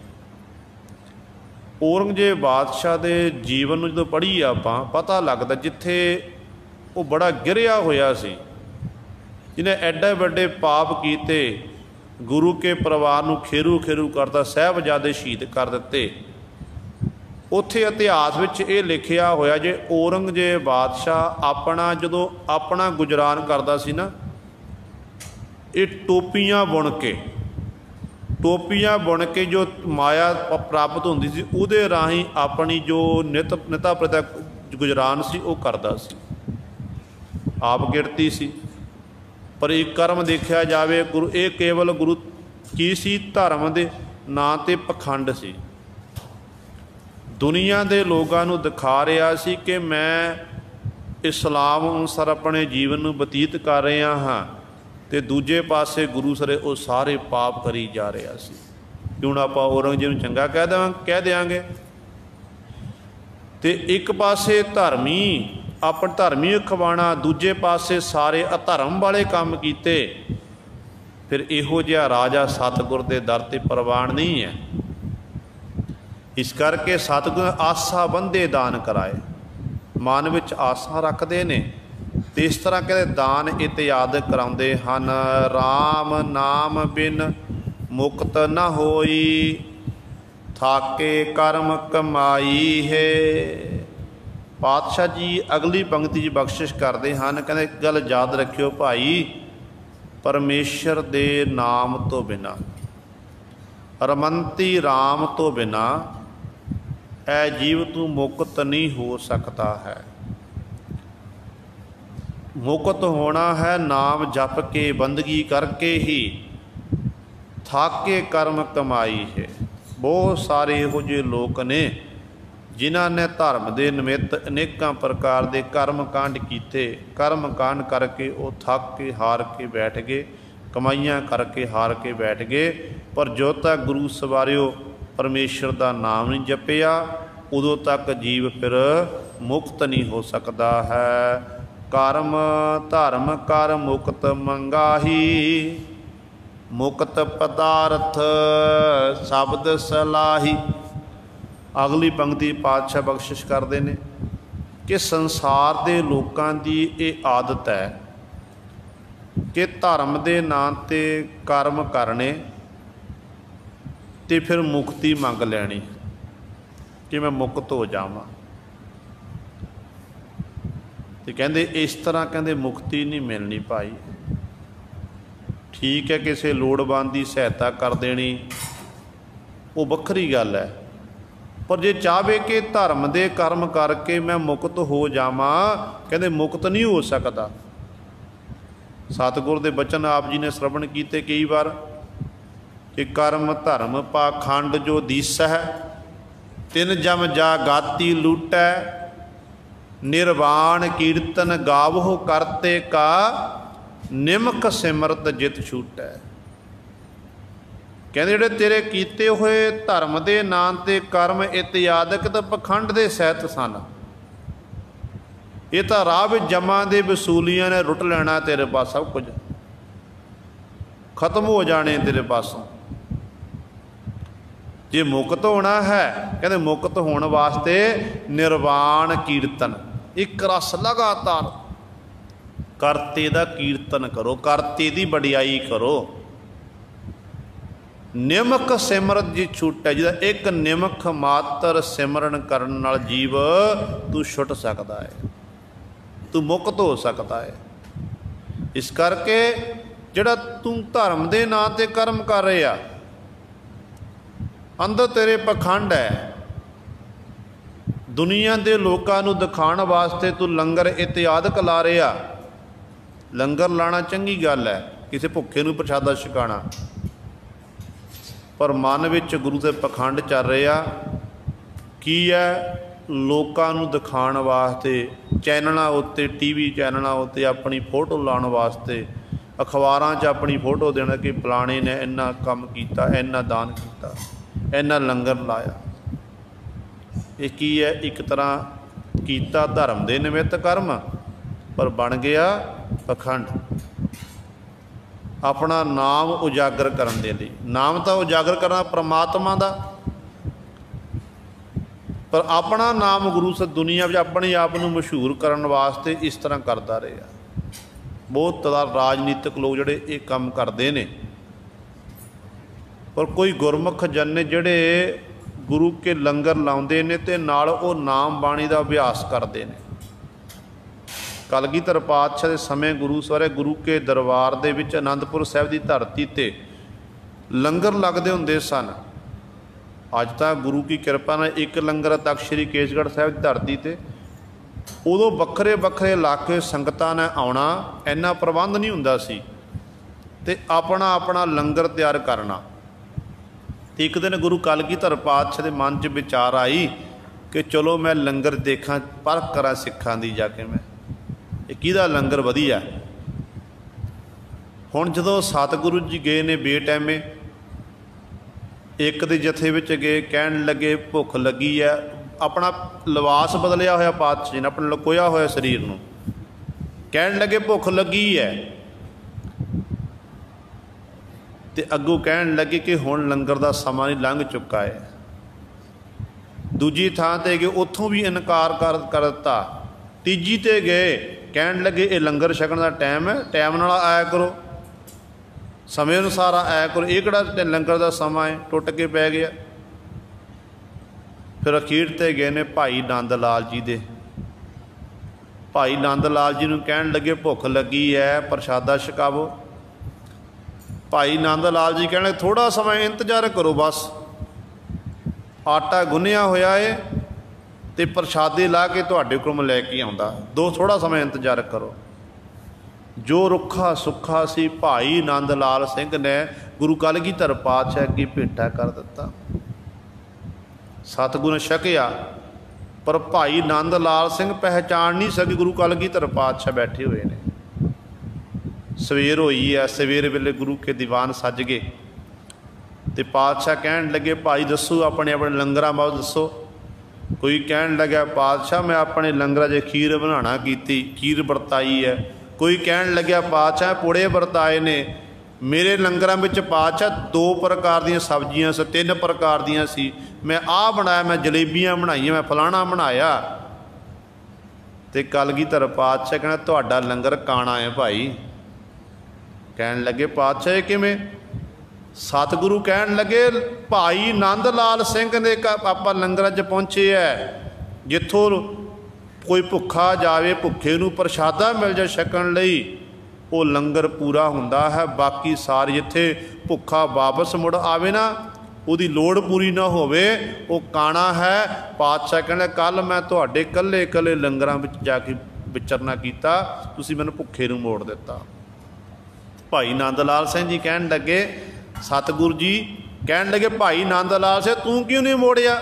औरंगजेब बादशाह के जीवन में जो पढ़ी आपां पता लगता जिथे वो बड़ा गिरिया होया सी, जिन्हें एडे बड़े पाप किए, गुरु के परिवार नूं खेरू खेरू करता, साहिबजादे शहीद कर दिते। उत्थे इतिहास विच ये लिखिया होया जे औरंगजेब बादशाह अपना जदों अपना गुजरान करता सी ना, ये टोपियां बुन के जो माया प्राप्त होंदी सी, उहदे राही अपनी जो निता प्रता गुजरान सी वो करदा सी, आप गिरती सी। पर एक कर्म देखा जाए गुरु, ये केवल गुरु की सी धर्म दे नां ते पखंड सी। दुनिया के लोगों नूं दिखा रहा सी कि मैं इस्लाम अनुसार अपने जीवन नूं बतीत कर रहा हाँ, तो दूजे पासे गुरु सरे वो सारे पाप करी जा रहा सी। क्यों आप औरंगजेब नूं चंगा कह देंगे, तो एक पासे धर्मी अपन धर्मी अखवाना, दूजे पासे सारे अधर्म वाले काम किए, फिर इहो जिहा राजा सतगुर के दर ते प्रवान नहीं है। इस करके सतगुर आसा बंदे दान कराए, मन विच आसा रखते ने, तो इस तरह कहते दान इत्याद कराउंदे हन। राम नाम बिन मुक्त न होई, थाके कर्म कमाई है। पातशाह जी अगली पंक्ति जी बख्शिश करते हैं, कहते एक गल याद रखियो भाई, परमेश्वर दे नाम तो बिना, रमंती राम तो बिना ऐ जीव तू मुक्त नहीं हो सकता है। मुक्त होना है नाम जप के बंदगी करके ही, थाके कर्म कमाई है। बहुत सारे इहो ਜਿਹੇ लोग ने ਜਿਨ੍ਹਾਂ ਨੇ ਧਰਮ ਦੇ ਨਿਮਿੱਤ ਅਨੇਕਾਂ ਪ੍ਰਕਾਰ ਦੇ ਕਰਮ ਕਾਂਡ ਕੀਤੇ, ਕਰਮ ਕਾਂਡ ਕਰਕੇ ਉਹ ਥੱਕ ਕੇ ਹਾਰ ਕੇ ਬੈਠ ਗਏ, ਕਮਾਈਆਂ ਕਰਕੇ ਹਾਰ ਕੇ ਬੈਠ ਗਏ। ਪਰ ਜੋ ਤੱਕ ਗੁਰੂ ਸਵਾਰਿਓ ਪਰਮੇਸ਼ਰ ਦਾ ਨਾਮ ਨਹੀਂ ਜਪਿਆ, ਉਦੋਂ ਤੱਕ ਜੀਵ ਫਿਰ ਮੁਕਤ ਨਹੀਂ ਹੋ ਸਕਦਾ ਹੈ। ਕਰਮ ਧਰਮ ਕਰ ਮੁਕਤ ਮੰਗਾਹੀ, ਮੁਕਤ ਪਦਾਰਥ ਸ਼ਬਦ ਸਲਾਹੀ। ਅਗਲੀ ਪੰਕਤੀ ਪਾਤਸ਼ਾਹ ਬਖਸ਼ਿਸ਼ ਕਰਦੇ ਨੇ ਕਿ ਸੰਸਾਰ ਦੇ ਲੋਕਾਂ ਦੀ ਇਹ ਆਦਤ ਹੈ ਕਿ ਧਰਮ ਦੇ ਨਾਂ 'ਤੇ ਕਰਮ ਕਰਨੇ ਤੇ ਫਿਰ ਮੁਕਤੀ ਮੰਗ ਲੈਣੀ ਕਿ ਮੈਂ ਮੁਕਤ ਹੋ ਜਾਵਾਂ। ਤੇ ਕਹਿੰਦੇ ਇਸ ਤਰ੍ਹਾਂ ਕਹਿੰਦੇ ਮੁਕਤੀ ਨਹੀਂ ਮਿਲਣੀ ਭਾਈ। ਠੀਕ ਹੈ, ਕਿਸੇ ਲੋੜਵੰਦ ਦੀ ਸਹਾਇਤਾ ਕਰ ਦੇਣੀ ਉਹ ਵੱਖਰੀ ਗੱਲ ਹੈ, ਪਰ ਜੇ ਚਾਹਵੇ ਕਿ ਧਰਮ ਦੇ ਕਰਮ ਕਰਕੇ ਮੈਂ ਮੁਕਤ ਹੋ ਜਾਵਾਂ, ਕਹਿੰਦੇ ਮੁਕਤ ਨਹੀਂ ਹੋ ਸਕਦਾ। ਸਤਿਗੁਰ ਦੇ ਬਚਨ ਆਪ ਜੀ ਨੇ ਸ਼ਰਵਣ ਕੀਤੇ ਕਈ ਵਾਰ ਕਿ ਕਰਮ ਧਰਮ ਪਾਖੰਡ ਜੋ ਦੀਸਹਿ, ਤਿਨ ਜਮ ਜਾ ਗਾਤੀ ਲੂਟੈ, ਨਿਰਵਾਣ ਕੀਰਤਨ ਗਾਵਹੁ ਕਰਤੇ ਕਾ, ਨਿਮਕ ਸਿਮਰਤ ਜਿਤ ਛੂਟੈ। ਕਹਿੰਦੇ ਜਿਹੜੇ ਤੇਰੇ ਕੀਤੇ ਹੋਏ ਧਰਮ ਦੇ ਨਾਂ 'ਤੇ ਕਰਮ ਇਤਿਆਦਿਕ ਤਾਂ ਪਖੰਡ ਦੇ ਸਹਿਤ ਸਨ। ਇਹ ਤਾਂ ਰਾਹ ਵਿੱਚ ਜਮਾਂ ਦੇ ਵਸੂਲੀਆਂ ਨੇ ਲੁੱਟ ਲੈਣਾ ਤੇਰੇ ਪਾਸ, ਸਭ ਕੁਝ ਖਤਮ ਹੋ ਜਾਣੇ ਤੇਰੇ ਪਾਸੋਂ। ਜੇ ਮੁਕਤ ਹੋਣਾ ਹੈ, ਕਹਿੰਦੇ ਮੁਕਤ ਹੋਣ ਵਾਸਤੇ ਨਿਰਵਾਣ ਕੀਰਤਨ, ਇੱਕ ਰਸ ਲਗਾਤਾਰ ਕਰਤੇ ਦਾ ਕੀਰਤਨ ਕਰੋ, ਕਰਤੇ ਦੀ ਵਡਿਆਈ ਕਰੋ। ਨਿਮਕ ਸਿਮਰਤ ਜੀ ਛੁੱਟੈ, ਜਿਹਦਾ ਇੱਕ ਨਿਮਕ ਮਾਤਰ ਸਿਮਰਨ ਕਰਨ ਨਾਲ ਜੀਵ ਤੂੰ ਛੁੱਟ ਸਕਦਾ ਹੈ, ਤੂੰ ਮੁਕਤ ਹੋ ਸਕਦਾ ਹੈ। ਇਸ ਕਰਕੇ ਜਿਹੜਾ ਤੂੰ ਧਰਮ ਦੇ ਨਾਂ 'ਤੇ ਕਰਮ ਕਰ ਰਿਹਾ, ਅੰਦਰ ਤੇਰੇ ਪਖੰਡ ਹੈ, ਦੁਨੀਆ ਦੇ ਲੋਕਾਂ ਨੂੰ ਦਿਖਾਉਣ ਵਾਸਤੇ ਤੂੰ ਲੰਗਰ ਇਤਿਆਦਿਕ ਲਾ ਰਿਹਾ। ਲੰਗਰ ਲਾਣਾ ਚੰਗੀ ਗੱਲ ਹੈ, ਕਿਸੇ ਭੁੱਖੇ ਨੂੰ ਪ੍ਰਸ਼ਾਦਾ ਛਕਾਉਣਾ, ਪਰ ਮਨ ਵਿੱਚ ਗੁਰੂ ਦੇ ਪਖੰਡ ਚੱਲ ਰਿਹਾ ਕੀ ਹੈ? ਲੋਕਾਂ ਨੂੰ ਦਿਖਾਉਣ ਵਾਸਤੇ, ਚੈਨਲਾਂ ਉੱਤੇ, ਟੀਵੀ ਚੈਨਲਾਂ ਉੱਤੇ ਆਪਣੀ ਫੋਟੋ ਲਾਉਣ ਵਾਸਤੇ, ਅਖਬਾਰਾਂ 'ਚ ਆਪਣੀ ਫੋਟੋ ਦੇਣਾ ਕਿ ਫਲਾਣੇ ਨੇ ਇੰਨਾ ਕੰਮ ਕੀਤਾ, ਇੰਨਾ ਦਾਨ ਕੀਤਾ, ਇੰਨਾ ਲੰਗਰ ਲਾਇਆ। ਇਹ ਕੀ ਹੈ? ਇੱਕ ਤਰ੍ਹਾਂ ਕੀਤਾ ਧਰਮ ਦੇ ਨਿਮਿੱਤ ਕਰਮ, ਪਰ ਬਣ ਗਿਆ ਪਖੰਡ। ਆਪਣਾ ਨਾਮ ਉਜਾਗਰ ਕਰਨ ਦੇ ਲਈ, ਨਾਮ ਤਾਂ ਉਜਾਗਰ ਕਰਨਾ ਪਰਮਾਤਮਾ ਦਾ, ਪਰ ਆਪਣਾ ਨਾਮ ਗੁਰੂ ਸ ਦੁਨੀਆ ਵਿੱਚ ਆਪਣੇ ਆਪ ਨੂੰ ਮਸ਼ਹੂਰ ਕਰਨ ਵਾਸਤੇ ਇਸ ਤਰ੍ਹਾਂ ਕਰਦਾ ਰਿਹਾ। ਬਹੁਤ ਤਰ੍ਹਾਂ ਰਾਜਨੀਤਿਕ ਲੋਕ ਜਿਹੜੇ ਇਹ ਕੰਮ ਕਰਦੇ ਨੇ, ਪਰ ਕੋਈ ਗੁਰਮੁਖ ਜਨ ਨੇ ਜਿਹੜੇ ਗੁਰੂ ਕੇ ਲੰਗਰ ਲਾਉਂਦੇ ਨੇ ਅਤੇ ਨਾਲ ਉਹ ਨਾਮ ਬਾਣੀ ਦਾ ਅਭਿਆਸ ਕਰਦੇ ਨੇ। ਕਲਗੀਧਰ ਪਾਤਸ਼ਾਹ ਦੇ ਸਮੇਂ ਗੁਰੂ ਸਵਾਰੇ ਗੁਰੂ ਕੇ ਦਰਬਾਰ ਦੇ ਵਿੱਚ ਅਨੰਦਪੁਰ ਸਾਹਿਬ ਦੀ ਧਰਤੀ 'ਤੇ ਲੰਗਰ ਲੱਗਦੇ ਹੁੰਦੇ ਸਨ। ਅੱਜ ਤਾਂ ਗੁਰੂ ਕੀ ਕਿਰਪਾ ਨਾਲ ਇੱਕ ਲੰਗਰ ਤਖਤ ਸ਼੍ਰੀ ਕੇਸਗੜ੍ਹ ਸਾਹਿਬ ਦੀ ਧਰਤੀ 'ਤੇ, ਉਦੋਂ ਵੱਖਰੇ ਵੱਖਰੇ ਇਲਾਕੇ ਸੰਗਤਾਂ ਨੇ ਆਉਣਾ, ਇੰਨਾ ਪ੍ਰਬੰਧ ਨਹੀਂ ਹੁੰਦਾ ਸੀ, ਅਤੇ ਆਪਣਾ ਆਪਣਾ ਲੰਗਰ ਤਿਆਰ ਕਰਨਾ। ਅਤੇ ਇੱਕ ਦਿਨ ਗੁਰੂ ਕਲਗੀਧਰ ਪਾਤਸ਼ਾਹ ਦੇ ਮਨ 'ਚ ਵਿਚਾਰ ਆਈ ਕਿ ਚਲੋ ਮੈਂ ਲੰਗਰ ਦੇਖਾਂ, ਪਰਖ ਕਰਾਂ ਸਿੱਖਾਂ ਦੀ ਜਾ ਕੇ ਮੈਂ, ਇਹ ਕਿਹਦਾ ਲੰਗਰ ਵਧੀਆ। ਹੁਣ ਜਦੋਂ ਸਤਿਗੁਰੂ ਜੀ ਗਏ ਨੇ ਬੇਟੈਮੇ, ਇੱਕ ਦੇ ਜਥੇ ਵਿੱਚ ਗਏ, ਕਹਿਣ ਲੱਗੇ ਭੁੱਖ ਲੱਗੀ ਹੈ। ਆਪਣਾ ਲਿਬਾਸ ਬਦਲਿਆ ਹੋਇਆ ਪਾਤਸ਼ਾਹ ਜੀ ਨੇ, ਆਪਣਾ ਲੁਕੋਇਆ ਹੋਇਆ ਸਰੀਰ ਨੂੰ, ਕਹਿਣ ਲੱਗੇ ਭੁੱਖ ਲੱਗੀ ਹੈ। ਅਤੇ ਅੱਗੋਂ ਕਹਿਣ ਲੱਗੇ ਕਿ ਹੁਣ ਲੰਗਰ ਦਾ ਸਮਾਂ ਨਹੀਂ, ਲੰਘ ਚੁੱਕਾ ਹੈ। ਦੂਜੀ ਥਾਂ 'ਤੇ ਗਏ, ਉੱਥੋਂ ਵੀ ਇਨਕਾਰ ਕਰ ਦਿੱਤਾ। ਤੀਜੀ 'ਤੇ ਗਏ, ਕਹਿਣ ਲੱਗੇ ਇਹ ਲੰਗਰ ਛਕਣ ਦਾ ਟਾਈਮ ਹੈ, ਟਾਈਮ ਨਾਲ ਆਇਆ ਕਰੋ, ਸਮੇਂ ਅਨੁਸਾਰ ਆਇਆ ਕਰੋ, ਇਹ ਕਿਹੜਾ ਲੰਗਰ ਦਾ ਸਮਾਂ ਹੈ, ਟੁੱਟ ਕੇ ਪੈ ਗਿਆ। ਫਿਰ ਅਖੀਰ 'ਤੇ ਗਏ ਨੇ ਭਾਈ ਨੰਦ ਲਾਲ ਜੀ ਦੇ। ਭਾਈ ਨੰਦ ਲਾਲ ਜੀ ਨੂੰ ਕਹਿਣ ਲੱਗੇ ਭੁੱਖ ਲੱਗੀ ਹੈ, ਪ੍ਰਸ਼ਾਦਾ ਛਕਾਵੋ। ਭਾਈ ਨੰਦ ਲਾਲ ਜੀ ਕਹਿਣ ਲੱਗੇ ਥੋੜ੍ਹਾ ਸਮਾਂ ਇੰਤਜ਼ਾਰ ਕਰੋ, ਬਸ ਆਟਾ ਗੁੰਨਿਆ ਹੋਇਆ ਹੈ ਅਤੇ ਪ੍ਰਸ਼ਾਦੇ ਲਾ ਕੇ ਤੁਹਾਡੇ ਕੋਲ ਮੈਂ ਲੈ ਕੇ ਆਉਂਦਾ, ਥੋੜ੍ਹਾ ਸਮਾਂ ਇੰਤਜ਼ਾਰ ਕਰੋ। ਜੋ ਰੁੱਖਾ ਸੁੱਖਾ ਸੀ ਭਾਈ ਨੰਦ ਲਾਲ ਸਿੰਘ ਨੇ ਗੁਰੂ ਕਲਗੀਧਰ ਪਾਤਸ਼ਾਹ ਅੱਗੇ ਭੇਟਾ ਕਰ ਦਿੱਤਾ। ਸਤਿਗੁਰੂ ਨੇ ਛਕਿਆ, पर भाई नंद लाल सिंह पहचान नहीं सके गुरु कलगीधर पातशाह बैठे हुए ने। सवेर होई है, सवेर वेले गुरु के दीवान सज गए तो पातशाह कहन लगे भाई दसो अपने अपने लंगरां बारे दसो। कोई कहन लगा पातशाह मैं अपने लंगरां 'च खीर बनाना कीती, खीर वरताई है। कोई कहन लग्या पातशाह पुड़े वरताए ने। मेरे लंगरां विच पातशाह 2 प्रकार दीयां सब्जियां सी, 3 प्रकार दीयां सी, मैं आ बनाया, मैं जलेबियां बनाईयां, मैं फलाना बनाया। तो कलगीधर पातशाह कहना तुहाडा लंगर काना है भाई। कहन लगे पातशाह किवें? सतगुरु कहन लगे भाई नंद लाल सिंह ने आपां लंगरां 'च पहुंचे है, जिथों कोई भुखा जावे, भुखे नूं प्रशादा मिल जाए छकण लई, वो लंगर पूरा हुंदा है। बाकी सारे जिथे भुखा वापस मुड़ आवे ना, उहदी लोड़ पूरी ना होवे, वो काना है। पातशाह कहंदा कल मैं तुहाडे कल्ले कल्ले लंगरां विच जाके विचरना कीता, तुसीं मैनूं भुखे नूं मोड़ दिता। भाई नंद लाल सिंह जी कहन लगे, सतगुरु जी कहन लगे भाई नंद लाल सिंह तूं क्यों नहीं मोड़िया?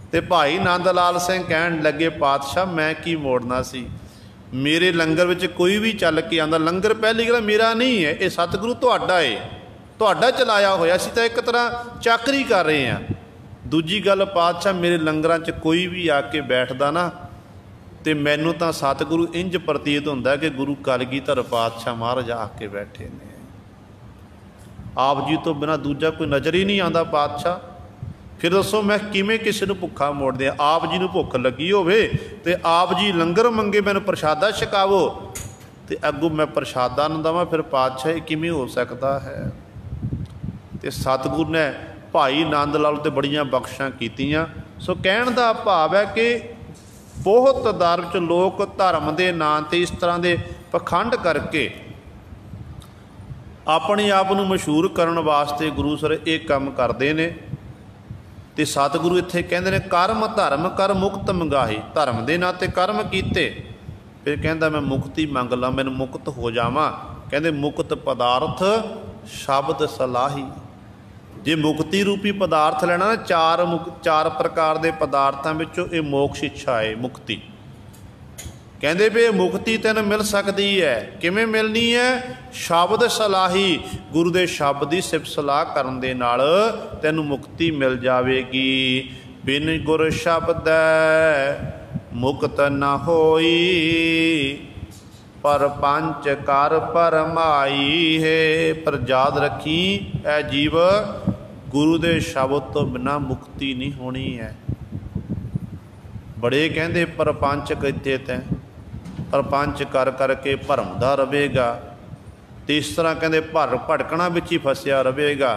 तो भाई नंद लाल सिंह कहन लगे पातशाह मैं की मोड़ना सी, मेरे लंगर विच कोई भी चल के आंदा, लंगर पहली गल मेरा नहीं है, ये सतगुरु तुहाडा है, तुहाडा चलाया होया, असीं तां एक तरह चाकरी कर रहे हैं। दूजी गल पातशाह मेरे लंगरां 'च कोई भी आके बैठदा ना, तो मैनूं तां सतगुरु इंज प्रतीत हुंदा कि गुरु कलगीधर पातशाह महाराज आके बैठे ने। आप जी तो बिना दूजा कोई नज़र ही नहीं आता पातशाह। फिर दसो मैं किवें किसी नूं भुखा मोड़ दियां? आप जी नूं भुख लगी होवे ते आप जी लंगर मंगे मैनूं प्रशादा छकावो, तो अगों मैं प्रशादा ना देवां, फिर पातशाह किवें हो सकता है? तो सतगुरु ने भाई नंद लाल ते बड़ियां बख्शां कीतियां। सो कहण दा भाव है कि बहुत दर च लोग धर्म के नाम ते इस तरह के पखंड करके अपने आप को मशहूर करने वास्ते गुरु सर ये काम करते हैं। तो सतगुरु इत्थे कहते हैं कर्म धर्म कर मुक्त मंगाही, धर्म के नाँ ते कर्म कीते, फिर कहता मैं मुक्ति मंग ला, मैनूं मुक्त हो जावां। कहते मुक्त पदार्थ शब्द सलाही, जे मुक्ति रूपी पदार्थ लेना ना, चार प्रकार के पदार्थों विचों ये मोक्ष इच्छा है मुक्ति। कहते भी मुक्ति तैन मिल सकती है, किवें मिलनी है? शब्द सलाही, गुरु के शब्द की सिफत सलाह करन दे नाल तैनूं मुक्ति मिल जाएगी। बिन गुर शब्द मुक्त न होई, पर पंच कर परमाई है। पर याद रखी ऐ जीव, गुरु के शब्द तो बिना मुक्ति नहीं होनी है। बड़े कहते परपंच किते तैं, परपंच कर करके भरमदा रहेगा, तो इस तरह कहते भटकना विच ही फसिया रहेगा।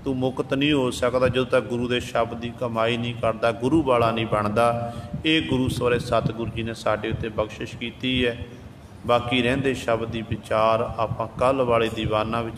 तू मुक्त नहीं हो सकता जो तक गुरु के शब्द की कमाई नहीं करता, गुरु वाला नहीं बनता। ये गुरु सवेरे सतगुरु जी ने साडे उत्ते बख्शिश की है। बाकी रहिंदे शब्द की विचार आपां कल वाले दीवाना विच